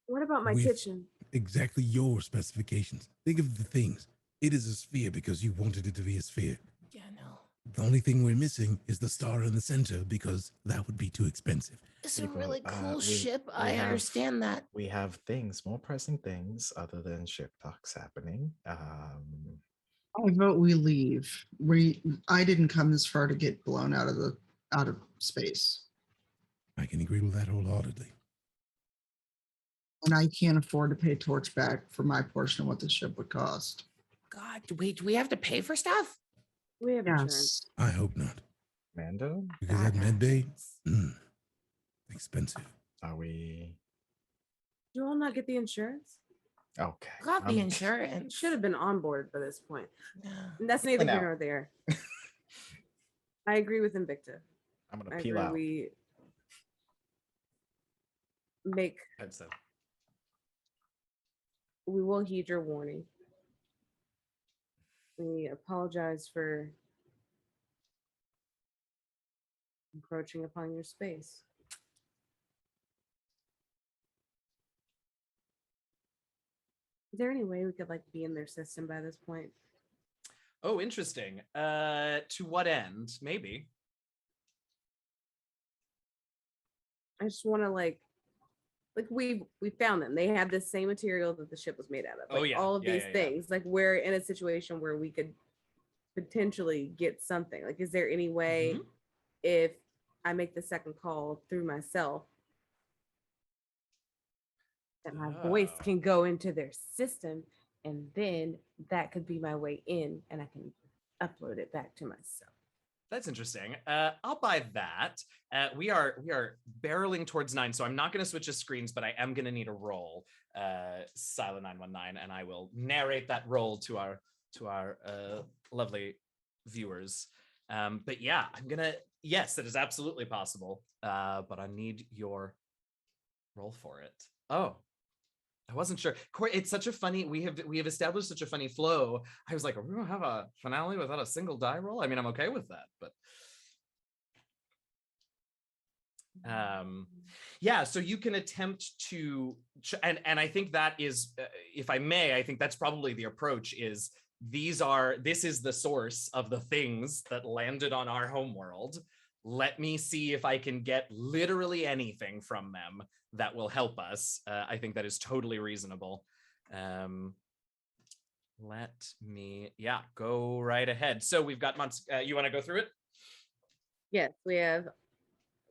What about my We've- kitchen? Exactly your specifications. Think of the things. It is a sphere because you wanted it to be a sphere. Yeah, no. The only thing we're missing is the star in the center because that would be too expensive. It's a People, really cool we- ship. we I have- understand that. We have things, more pressing things other than ship talks happening. I vote we leave. I didn't come this far to get blown out of space. I can agree with that wholeheartedly. And I can't afford to pay Torch back for my portion of what the ship would cost. God, wait, do we have to pay for stuff? We have insurance. Yes. I hope not. Mando, Because that med bay, happens. expensive. are we Do you all not get the insurance? okay? Got the You insurance. should have been on board by this point. Yeah. And that's neither Peel here out. nor there. I agree with Invicta. I'm gonna I peel agree out. we make we will heed your warning. We apologize for encroaching upon your space. Is there any way we could like be in their system by this point? Oh, interesting. To what end? Maybe. I just want to like we found them. They had the same material that the ship was made out of. Oh, Like yeah. all of Yeah, these yeah, yeah. things. Like we're in a situation where we could potentially get something. Like, is there any way Mhm. if I make the second call through myself that my voice Oh. can go into their system, and then that could be my way in, and I can upload it back to myself. That's interesting. I'll buy that. We are barreling towards 9, so I'm not going to switch the screens, but I am going to need a roll, Silent 919, and I will narrate that roll to our lovely viewers. But yeah, I'm gonna. Yes, it is absolutely possible. But I need your roll for it. Oh, I wasn't sure. It's such a funny. We have established such a funny flow. I was like, are we gonna have a finale without a single die roll? I mean, I'm okay with that, but yeah. So you can attempt to, and I think that is, if I may, I think that's probably the approach. Is this is the source of the things that landed on our homeworld. Let me see if I can get literally anything from them that will help us. I think that is totally reasonable. Let me, go right ahead. So we've got you want to go through it? Yes, we have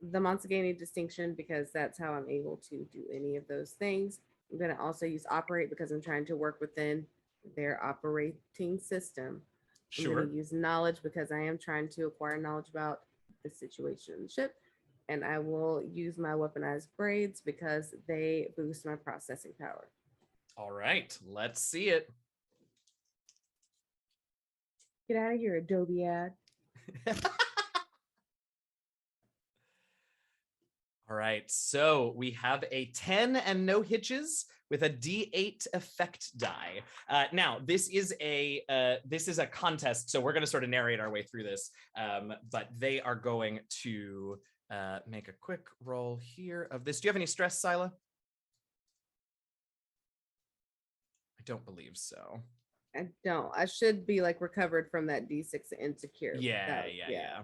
the Monsagani distinction because that's how I'm able to do any of those things. I'm going to also use operate because I'm trying to work within their operating system. I'm Sure. going to use knowledge because I am trying to acquire knowledge about the situation in the ship. And I will use my weaponized braids because they boost my processing power. All right, let's see it. Get out of here, Adobe ad. All right, so we have a 10 and no hitches with a D8 effect die. Now, this is a contest, so we're going to sort of narrate our way through this. But they are going to make a quick roll here of this. Do you have any stress, Sila? I don't believe so. I don't. I should be like recovered from that D6 insecure. Yeah.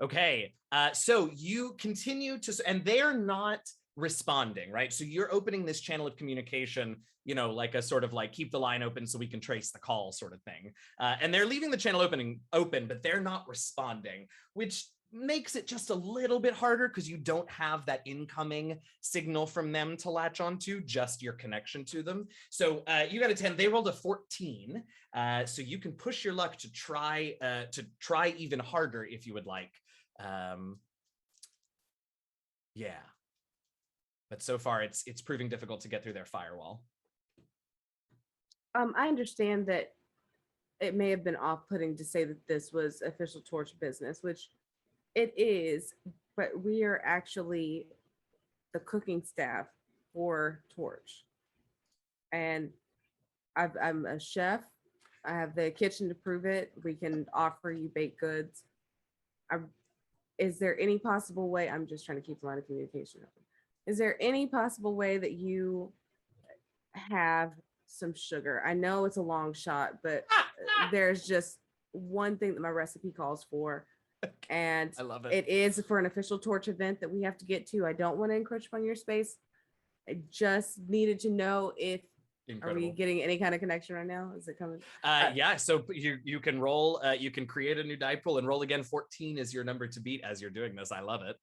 Okay, so you continue to, and they're not responding, right? So you're opening this channel of communication, like a sort of like keep the line open so we can trace the call sort of thing. And they're leaving the channel open, but they're not responding, which makes it just a little bit harder because you don't have that incoming signal from them to latch onto, just your connection to them. So you got a 10, they rolled a 14. So you can push your luck to try even harder if you would like. Yeah, but so far it's proving difficult to get through their firewall. I understand that it may have been off-putting to say that this was official Torch business, which it is, but we are actually the cooking staff for Torch. And I'm a chef. I have the kitchen to prove it. We can offer you baked goods. Is there any possible way, I'm just trying to keep the line of communication open. Is there any possible way that you have some sugar? I know it's a long shot, but there's just one thing that my recipe calls for. And I love it. It is for an official Torch event that we have to get to. I don't want to encroach upon your space. I just needed to know if Incredible. Are we getting any kind of connection right now? Is it coming? Yeah, so you can roll, you can create a new die pool and roll again. 14 is your number to beat as you're doing this. I love it.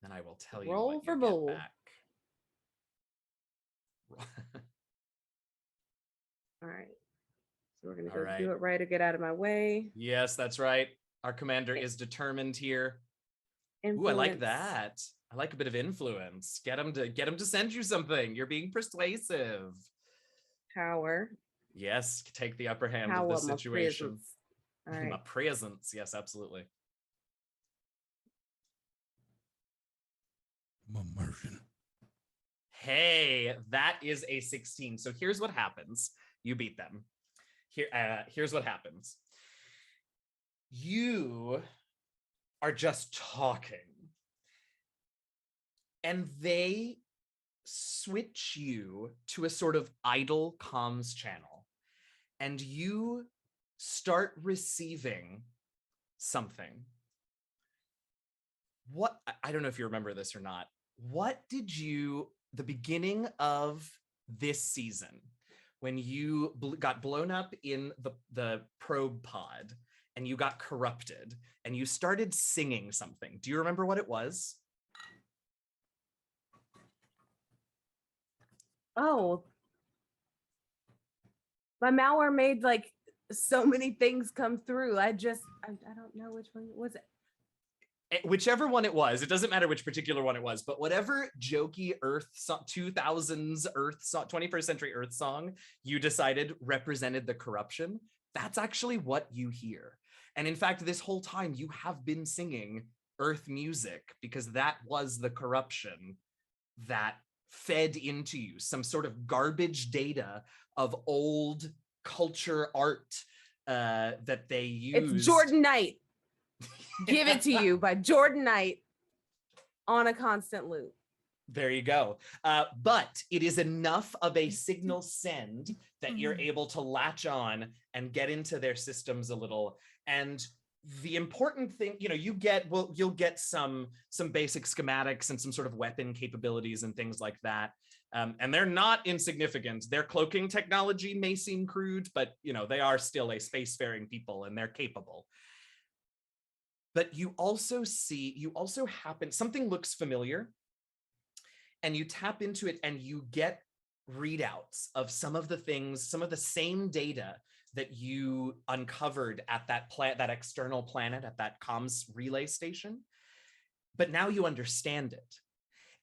Then I will tell you Roll what for you bold. get back. All right. So we're gonna All go right. do it right or get out of my way. Yes, that's right. Our commander is determined here. Ooh, I like Influence. that. I like a bit of influence. Get him to send you something. You're being persuasive. Power. Yes, take the upper hand Power. of this My situation. presence. All right. My presence. Yes, absolutely. Immersion. Hey, that is a 16. So here's what happens. You beat them. Here's what happens. You are just talking, and they switch you to a sort of idle comms channel, and you start receiving something. What, I don't know if you remember this or not. What did you, the beginning of this season, when you got blown up in the probe pod and you got corrupted and you started singing something, do you remember what it was? Oh, my malware made like so many things come through. I don't know which one was it. Whichever one it was, it doesn't matter which particular one it was, but whatever jokey Earth 2000s Earth 21st century Earth song you decided represented the corruption, that's actually what you hear. And in fact, this whole time you have been singing Earth music because that was the corruption that fed into you, some sort of garbage data of old culture art that they used. It's Jordan Knight. Give It to You by Jordan Knight on a constant loop. There you go. But it is enough of a signal send that you're able to latch on and get into their systems a little. And the important thing, you'll get some basic schematics and some sort of weapon capabilities and things like that. And they're not insignificant. Their cloaking technology may seem crude, but they are still a spacefaring people and they're capable. But you also happen, something looks familiar and you tap into it and you get readouts of some of the same data that you uncovered at that external planet, at that comms relay station. But now you understand it.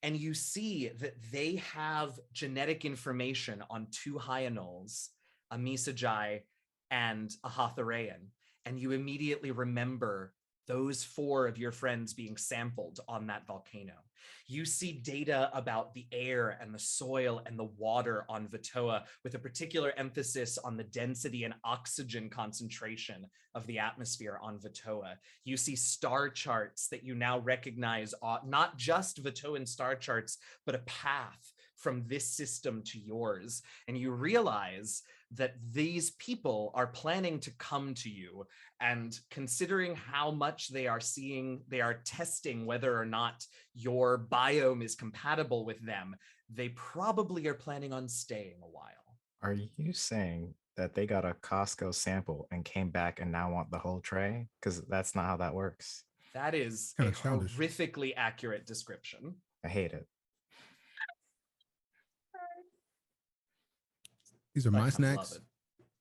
And you see that they have genetic information on 2 Hyanols, a Misajai and a Hothorean. And you immediately remember those 4 of your friends being sampled on that volcano. You see data about the air and the soil and the water on Vutoa, with a particular emphasis on the density and oxygen concentration of the atmosphere on Vutoa. You see star charts that you now recognize, not just Vutoan star charts, but a path from this system to yours. And you realize that these people are planning to come to you, and considering how much they are testing whether or not your biome is compatible with them, they probably are planning on staying a while. Are you saying that they got a Costco sample and came back and now want the whole tray? Because that's not how that works. That is Kinda a childish. horrifically accurate description. I hate it. These are But I my love snacks, it.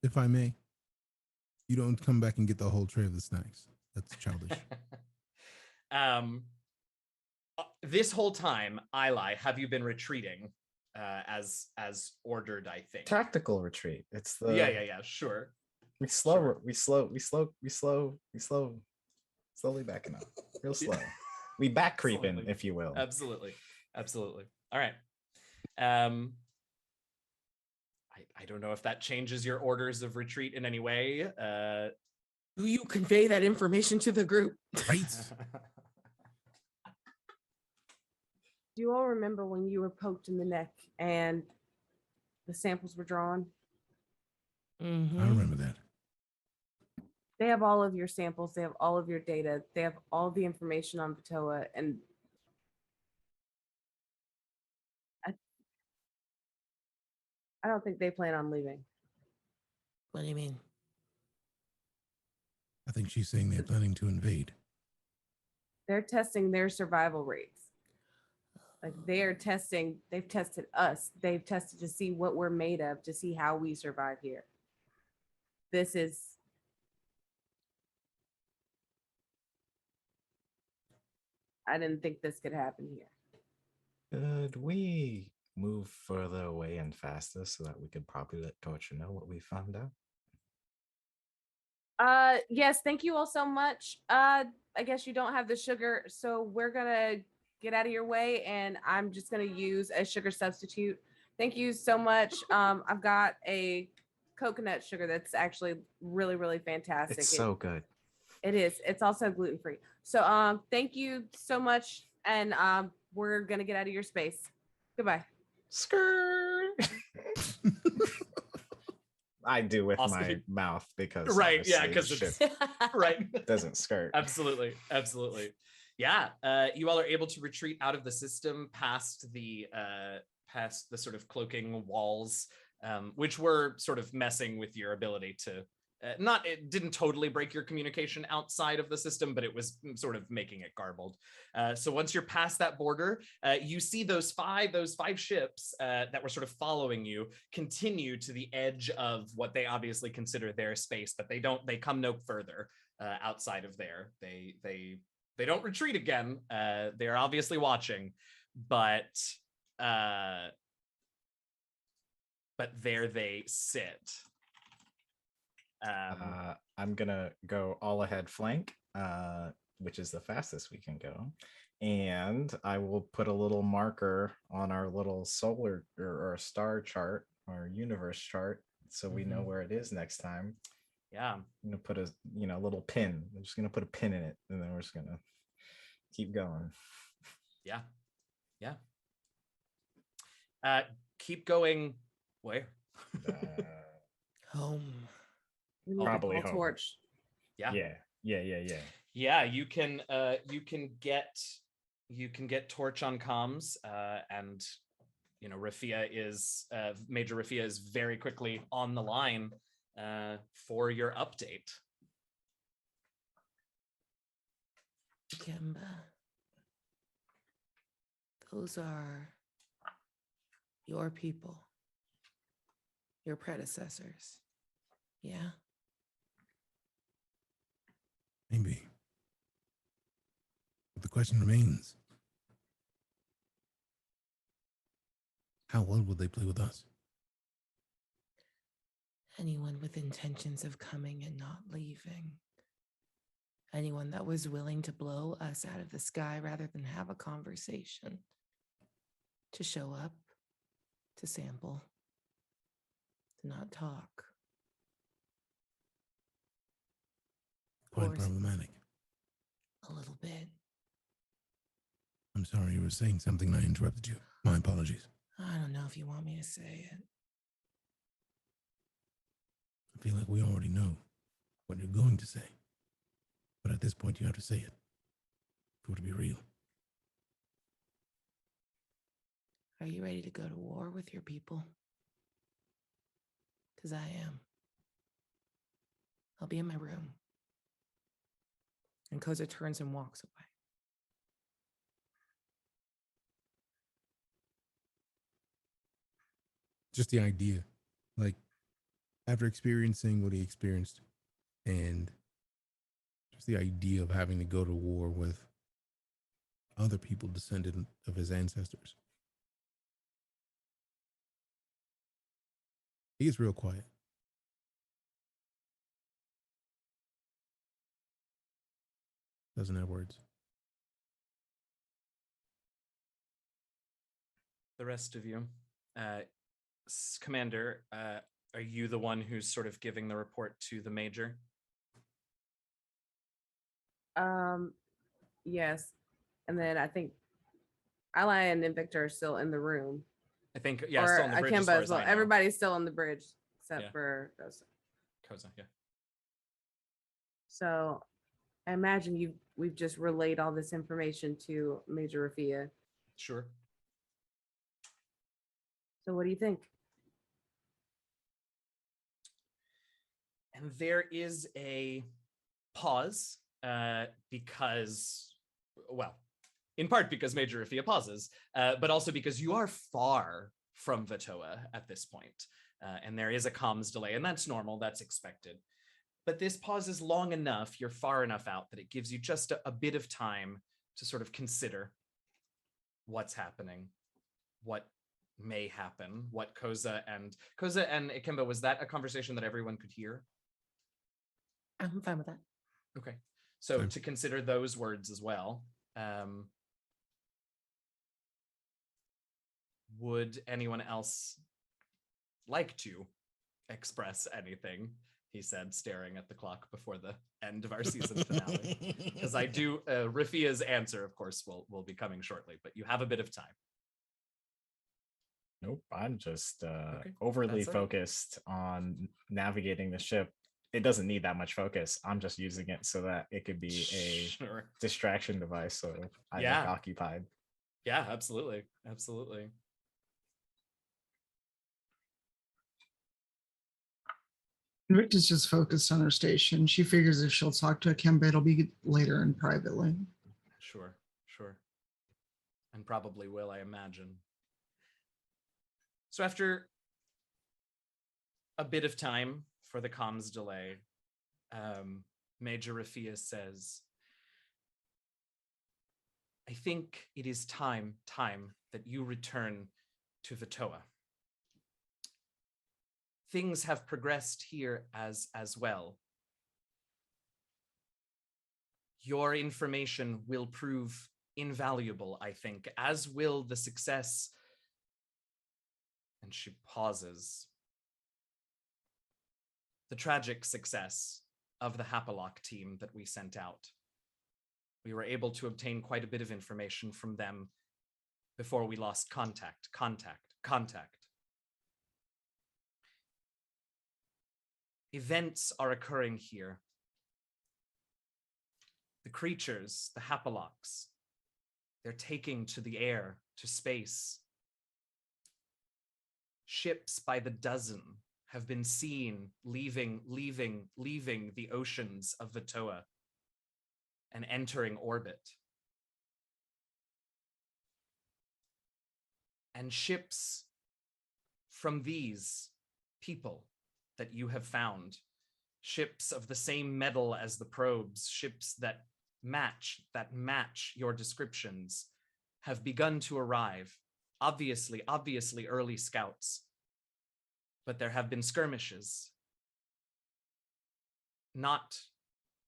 if I may. You don't come back and get the whole tray of the snacks. That's childish. This whole time, Ilay, have you been retreating as ordered? I think Tactical retreat. It's the yeah, sure. We slowly backing up, real slow. We back creeping, Absolutely. if you will. Absolutely. All right. I don't know if that changes your orders of retreat in any way. Do you convey that information to the group? Right? Do you all remember when you were poked in the neck and the samples were drawn? I remember that. They have all of your samples. They have all of your data. They have all the information on Vutoa, and I don't think they plan on leaving. What do you mean? I think she's saying they're planning to invade. They're testing their survival rates. Like they've tested us. They've tested to see what we're made of, to see how we survive here. I didn't think this could happen here. Could we move further away and faster so that we could probably let Torture know what we found out? Yes, thank you all so much. I guess you don't have the sugar, so we're gonna get out of your way, and I'm just gonna use a sugar substitute. Thank you so much. I've got a coconut sugar that's actually really, really fantastic. It's so good. It is. It's also gluten free. So thank you so much, and we're gonna get out of your space. Goodbye. Skirt. I do with Oscar, my mouth because right, yeah, obviously because the it's ship right. doesn't skirt. Absolutely. Yeah, you all are able to retreat out of the system past the sort of cloaking walls, which were sort of messing with your ability to it didn't totally break your communication outside of the system, but it was sort of making it garbled. So once you're past that border, you see those five ships that were sort of following you continue to the edge of what they obviously consider their space, but they come no further outside of there. They don't retreat again. They're obviously watching, but there they sit. I'm gonna go all ahead flank, which is the fastest we can go, and I will put a little marker on our little solar or star chart or universe chart so we know where it is next time. Yeah, I'm gonna put a little pin. I'm just gonna put a pin in it, and then we're just gonna keep going. Yeah. Keep going. Where? Home. We need Probably to call home. Torch. Yeah. Yeah. You can get Torch on comms, and Major Rafia is very quickly on the line for your update. Ikemba. Those are your people, your predecessors. Yeah. Maybe. But the question remains, how well will they play with us? Anyone with intentions of coming and not leaving. Anyone that was willing to blow us out of the sky rather than have a conversation. To show up, to sample, to not talk. Quite problematic. A little bit. I'm sorry, you were saying something and I interrupted you. My apologies. I don't know if you want me to say it. I feel like we already know what you're going to say. But at this point, you have to say it for it to be real. Are you ready to go to war with your people? Because I am. I'll be in my room. And Koseh turns and walks away. Just the idea, like, after experiencing what he experienced and just the idea of having to go to war with other people descended of his ancestors. He gets real quiet. Doesn't have words. The rest of you, Commander, are you the one who's sort of giving the report to the Major? Yes. And then I think Ilay and Invicta are still in the room. I think, yeah, Or still on the bridge. Ikemba as well. Everybody's still on the bridge except for Koseh. Koseh, yeah. So I imagine we've just relayed all this information to Major Rafia. Sure. So what do you think? And there is a pause because, well, in part because Major Rafia pauses, but also because you are far from Vutoa at this point, and there is a comms delay, and that's normal, that's expected. But this pause is long enough, you're far enough out that it gives you just a bit of time to sort of consider what's happening, what may happen, what Koseh and Ikemba, was that a conversation that everyone could hear? I'm fine with that. Okay. So Same. to consider those words as well, would anyone else like to express anything? He said, staring at the clock before the end of our season finale. Because I do, Rafia's answer, of course, will be coming shortly, but you have a bit of time. Nope, I'm just Okay, overly that's all right. focused on navigating the ship. It doesn't need that much focus. I'm just using it so that it could be a Sure. distraction device. So I Yeah. look occupied. Yeah, absolutely. Absolutely. Invicta's just focused on her station. She figures if she'll talk to Ikemba, it'll be later and privately. Sure, sure. And probably will, I imagine. So after a bit of time for the comms delay, Major Rafia says, I think it is time that you return to Vutoa. Things have progressed here as well. Your information will prove invaluable, I think, as will the success. And she pauses. The tragic success of the Hapalock team that we sent out. We were able to obtain quite a bit of information from them before we lost contact. Events are occurring here. The creatures, the Hapalocks, they're taking to the air, to space. Ships by the dozen have been seen leaving the oceans of Vutoa and entering orbit. And ships from these people that you have found, ships of the same metal as the probes, ships that match your descriptions, have begun to arrive. Obviously early scouts, but there have been skirmishes. Not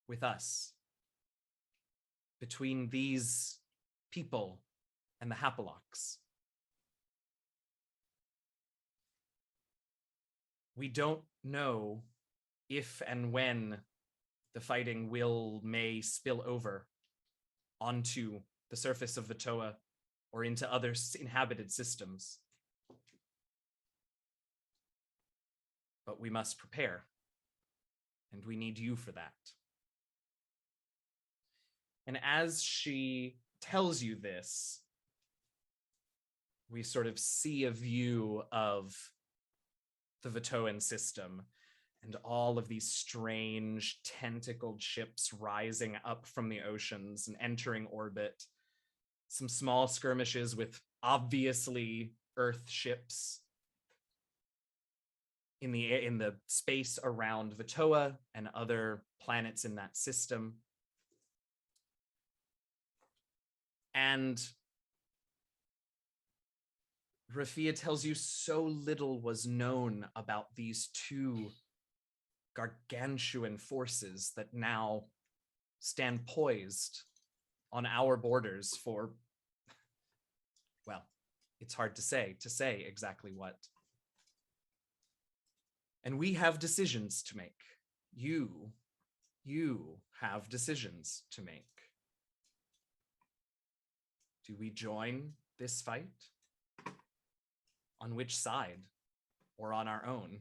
with us. Between these people and the Hapalocks. We don't know if and when the fighting may spill over onto the surface of Vutoa or into other inhabited systems. But we must prepare, and we need you for that. And as she tells you this, we sort of see a view of the Vutoan system and all of these strange tentacled ships rising up from the oceans and entering orbit. Some small skirmishes with obviously Earth ships in the space around Vutoa and other planets in that system. And Rafia tells you so little was known about these two gargantuan forces that now stand poised on our borders for, well, it's hard to say exactly what. And we have decisions to make. You have decisions to make. Do we join this fight? On which side? Or on our own?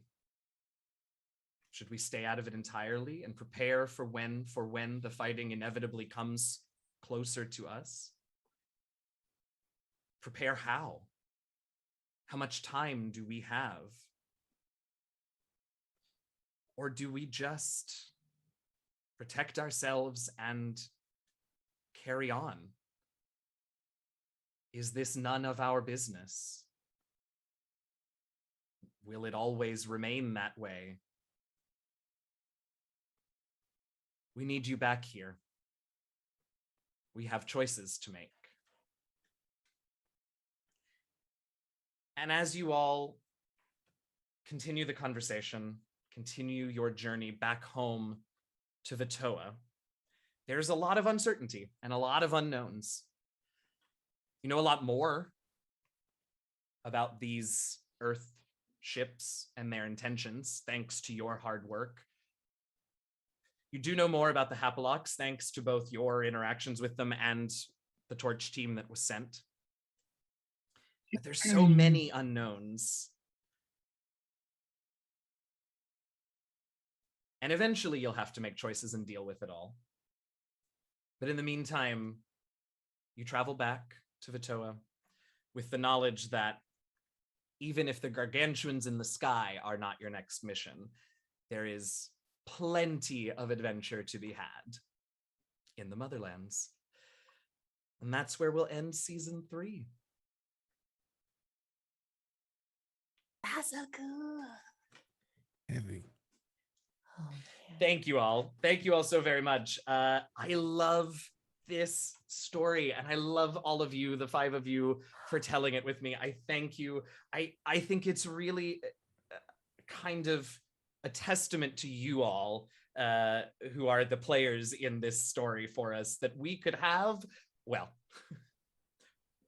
Should we stay out of it entirely and prepare for when the fighting inevitably comes closer to us? Prepare how? How much time do we have? Or do we just protect ourselves and carry on? Is this none of our business? Will it always remain that way? We need you back here. We have choices to make. And as you all continue the conversation, continue your journey back home to Vutoa, there's a lot of uncertainty and a lot of unknowns. You know a lot more about these Earth ships and their intentions, thanks to your hard work. You do know more about the Hapalocks, thanks to both your interactions with them and the Torch team that was sent. But there's so many unknowns. And eventually you'll have to make choices and deal with it all. But in the meantime, you travel back to Vutoa with the knowledge that even if the gargantuans in the sky are not your next mission, there is plenty of adventure to be had in the Motherlands. And that's where we'll end season 3. That's so cool. Heavy. Oh, man. Thank you all. Thank you all so very much. I love this story and I love all of you, the 5 of you, for telling it with me. I thank you. I think it's really kind of a testament to you all who are the players in this story for us, that we could have, well,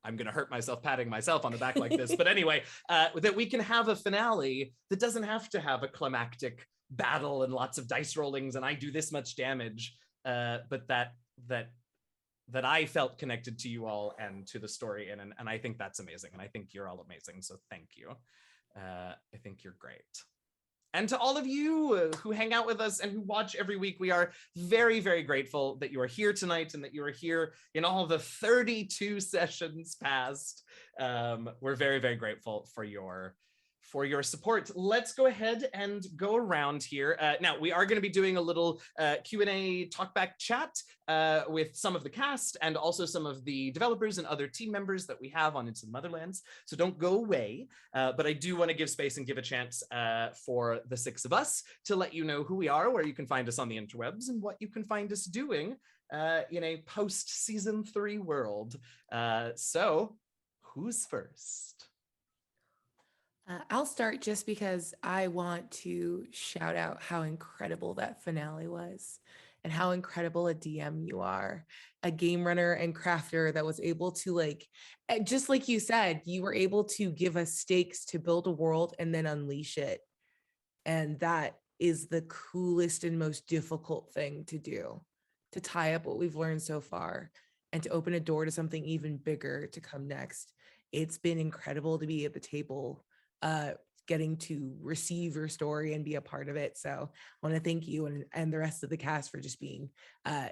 I'm going to hurt myself patting myself on the back like this, but anyway, that we can have a finale that doesn't have to have a climactic battle and lots of dice rollings and I do this much damage, but that I felt connected to you all and to the story, and I think that's amazing, and I think you're all amazing, so thank you. I think you're great. And to all of you who hang out with us and who watch every week, we are very, very grateful that you are here tonight and that you are here in all the 32 sessions past. We're very, very grateful for your support. Let's go ahead and go around here. Now, we are going to be doing a little Q&A talkback chat with some of the cast and also some of the developers and other team members that we have on Into the Motherlands. So don't go away. But I do want to give space and give a chance for the 6 of us to let you know who we are, where you can find us on the interwebs, and what you can find us doing in a post-season 3 world. So who's first? I'll start just because I want to shout out how incredible that finale was and how incredible a DM you are, a game runner and crafter that was able to just like you said, you were able to give us stakes to build a world and then unleash it. And that is the coolest and most difficult thing to do, to tie up what we've learned so far and to open a door to something even bigger to come next. It's been incredible to be at the table, getting to receive your story and be a part of it. So I want to thank you and the rest of the cast for just being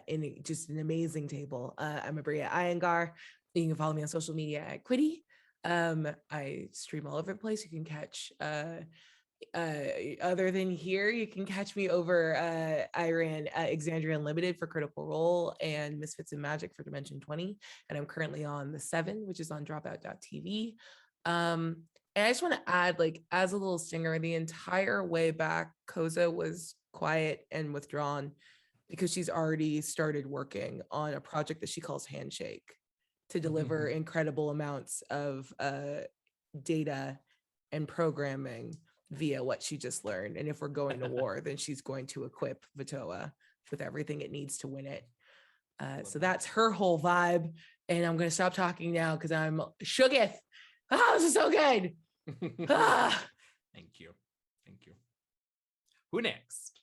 in just an amazing table. I'm Abria Iyengar. You can follow me on social media at Quiddy. I stream all over the place. You can catch other than here, you can catch me over I ran Exandria Unlimited for Critical Role and Misfits and Magic for Dimension 20, and I'm currently on the 7, which is on dropout.tv. And I just want to add, as a little stinger, the entire way back, Koseh was quiet and withdrawn because she's already started working on a project that she calls Handshake to deliver incredible amounts of data and programming via what she just learned. And if we're going to war, then she's going to equip Vutoa with everything it needs to win it. So that's her whole vibe. And I'm going to stop talking now because I'm shooketh. Oh, this is so good. Thank you. Thank you. Who next?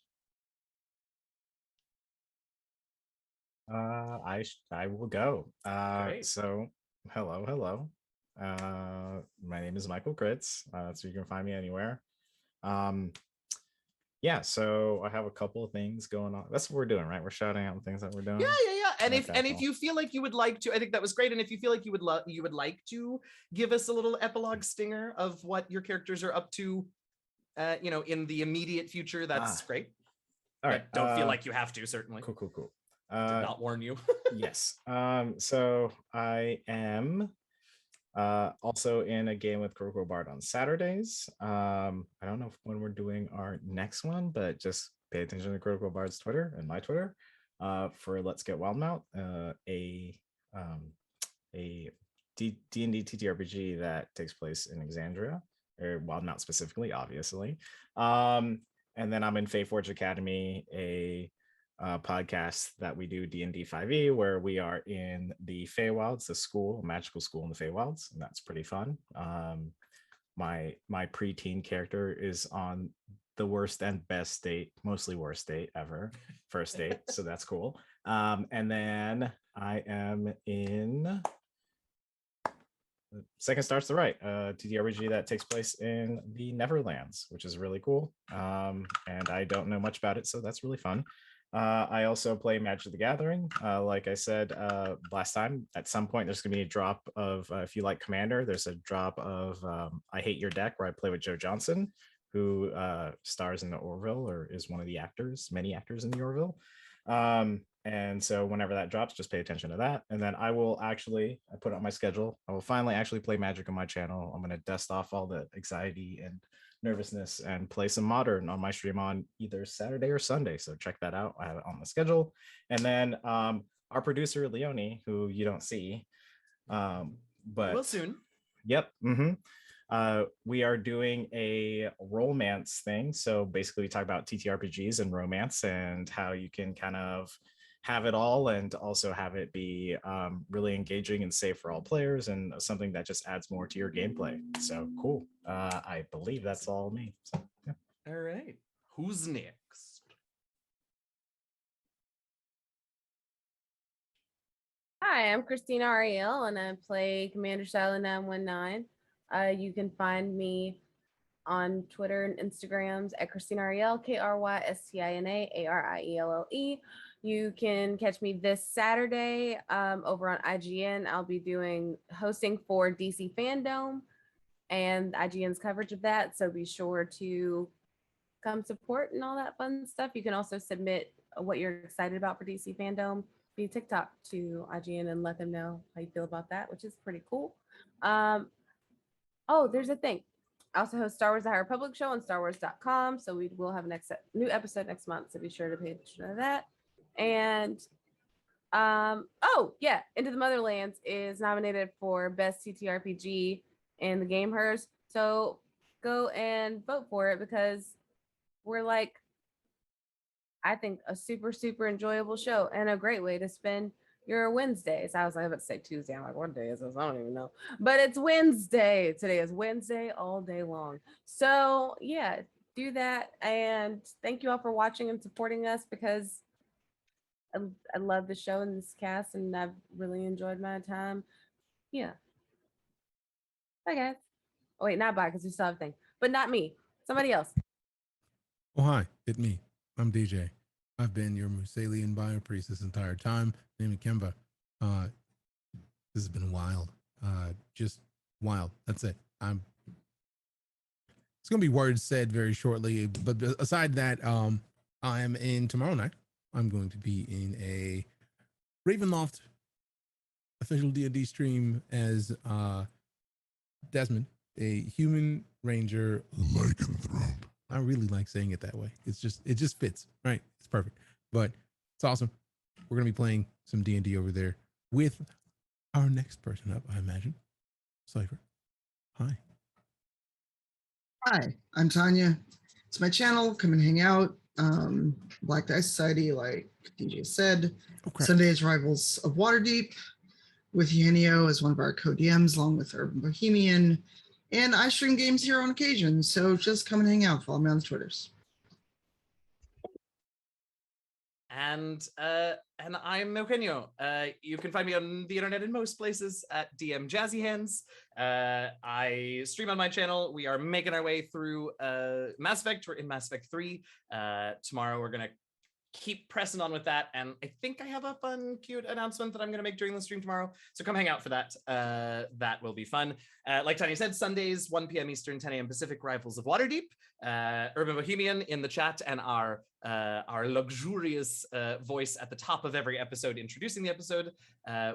I will go. Great. So hello. My name is Michael Kritz. So you can find me anywhere. Yeah, so I have a couple of things going on. That's what we're doing, right? We're shouting out things that we're doing. Yeah. And Okay, if you feel like you would like to, I think that was great. And if you feel like you would like to give us a little epilogue stinger of what your characters are up to, in the immediate future, that's great. All right. But don't feel like you have to, certainly. Cool. Did not warn you. Yes. So I am Also in a game with Critical Bard on Saturdays. I don't know when we're doing our next one, but just pay attention to Critical Bard's Twitter and my Twitter for Let's Get Wildmount, a D&D TTRPG that takes place in Exandria, or Wildmount specifically, obviously. And then I'm in Feyforge Academy, a podcast that we do D&D 5e, where we are in the Feywilds, the school, magical school in the Feywilds, and that's pretty fun. My preteen character is on the worst and best date, mostly worst date ever, first date, so that's cool. And then I am in Second Starts the Right, TTRPG that takes place in the Neverlands, which is really cool. And I don't know much about it, so that's really fun. I also play Magic the Gathering. Like I said last time, at some point there's going to be a drop of, if you like Commander, there's a drop of I Hate Your Deck, where I play with Joe Johnson, who stars in the Orville, or is one of the actors, many actors in the Orville. And so whenever that drops, just pay attention to that. And then I put it on my schedule, I will finally actually play Magic on my channel. I'm going to dust off all the anxiety and nervousness and play some Modern on my stream on either Saturday or Sunday. So check that out. I have it on the schedule. And then our producer, Leonie, who you don't see, but will soon. Yep. We are doing a romance thing. So basically we talk about TTRPGs and romance and how you can kind of have it all and also have it be really engaging and safe for all players, and something that just adds more to your gameplay. So cool. I believe that's all me. So, yeah. All right. Who's next? Hi, I'm Christina Ariel, and I play Commander Silent 919. You can find me on Twitter and Instagrams at Christina Ariel, KRYSTINA ARIELLE. You can catch me this Saturday over on IGN. I'll be hosting for DC Fandom and IGN's coverage of that. So be sure to come support and all that fun stuff. You can also submit what you're excited about for DC Fandom via TikTok to IGN and let them know how you feel about that, which is pretty cool. Oh, there's a thing. I also host Star Wars The High Republic show on StarWars.com. So we will have a new episode next month. So be sure to pay attention to that. And Into the Motherlands is nominated for Best TTRPG in the Gamehers. So go and vote for it, because we're I think a super, super enjoyable show and a great way to spend your Wednesdays. I was about to say Tuesday. I'm like, what day is this? I don't even know. But it's Wednesday. Today is Wednesday all day long. So yeah, do that. And thank you all for watching and supporting us, because I love the show and this cast, and I've really enjoyed my time. Yeah. Bye, guys. Oh, wait, not bye, because we still have a thing. But not me. Somebody else. Oh, hi, it's me. I'm DJ. I've been your Musalian biopriest this entire time. Name Ikemba. This has been wild. Just wild. That's it. It's gonna be words said very shortly. But aside that, I am in tomorrow night. I'm going to be in a Ravenloft official D&D stream as Desmond, a human ranger lycanthrope. I really like saying it that way. It just fits, right? It's perfect. But it's awesome. We're gonna be playing some D&D over there with our next person up, I imagine. Cypher. Hi. Hi, I'm Tanya. It's my channel. Come and hang out. Black Dice Society, like DJ said. Sunday's Rivals of Waterdeep with Eugenio as one of our co-DMs, along with Urban Bohemian. And I stream games here on occasion, so just come and hang out. Follow me on the Twitters. And I'm Eugenio. You can find me on the internet in most places at DM Jazzy Hands. I stream on my channel. We are making our way through Mass Effect. We're in Mass Effect 3. Tomorrow we're gonna keep pressing on with that, and I think I have a fun, cute announcement that I'm going to make during the stream tomorrow, so come hang out for that. That will be fun. Like Tanya said, Sundays 1 p.m. Eastern, 10 a.m. Pacific, Rivals of Waterdeep. Urban Bohemian in the chat, and our luxurious voice at the top of every episode introducing the episode.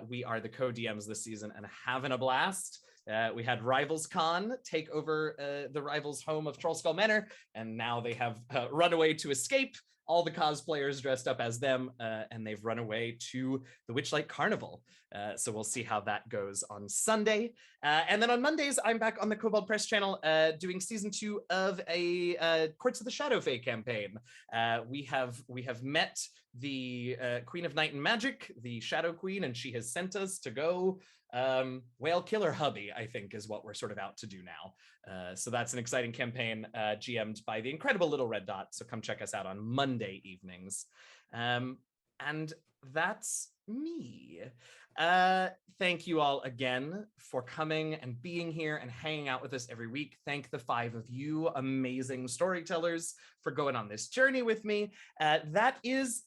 We are the co-DMs this season and having a blast. We had Rivals Con take over the Rivals home of Trollskull Manor, and now they have run away to escape. All the cosplayers dressed up as them, and they've run away to the Witchlight Carnival. So we'll see how that goes on Sunday. And then on Mondays, I'm back on the Kobold Press channel doing season 2 of a Courts of the Shadow Fae campaign. We have met the Queen of Night and Magic, the Shadow Queen, and she has sent us to go whale killer hubby, I think is what we're sort of out to do now. So that's an exciting campaign GM'd by the incredible Little Red Dot. So come check us out on Monday evenings. And that's me. Thank you all again for coming and being here and hanging out with us every week. Thank the 5 of you amazing storytellers for going on this journey with me. That is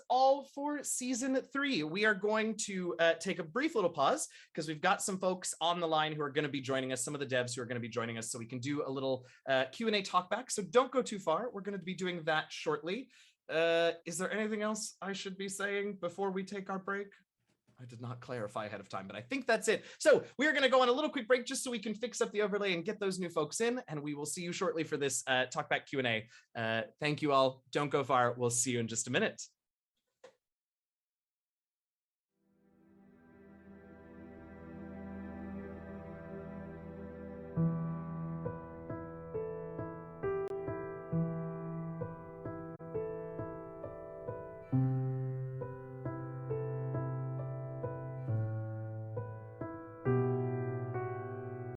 all for season 3. We are going to take a brief little pause because we've got some folks on the line who are going to be joining us, some of the devs who are going to be joining us, so we can do a little Q&A talk back. So don't go too far. We're going to be doing that shortly. Is there anything else I should be saying before we take our break? I did not clarify ahead of time, but I think that's it. So we're going to go on a little quick break just so we can fix up the overlay and get those new folks in, and we will see you shortly for this Talkback Q&A. Thank you all. Don't go far. We'll see you in just a minute.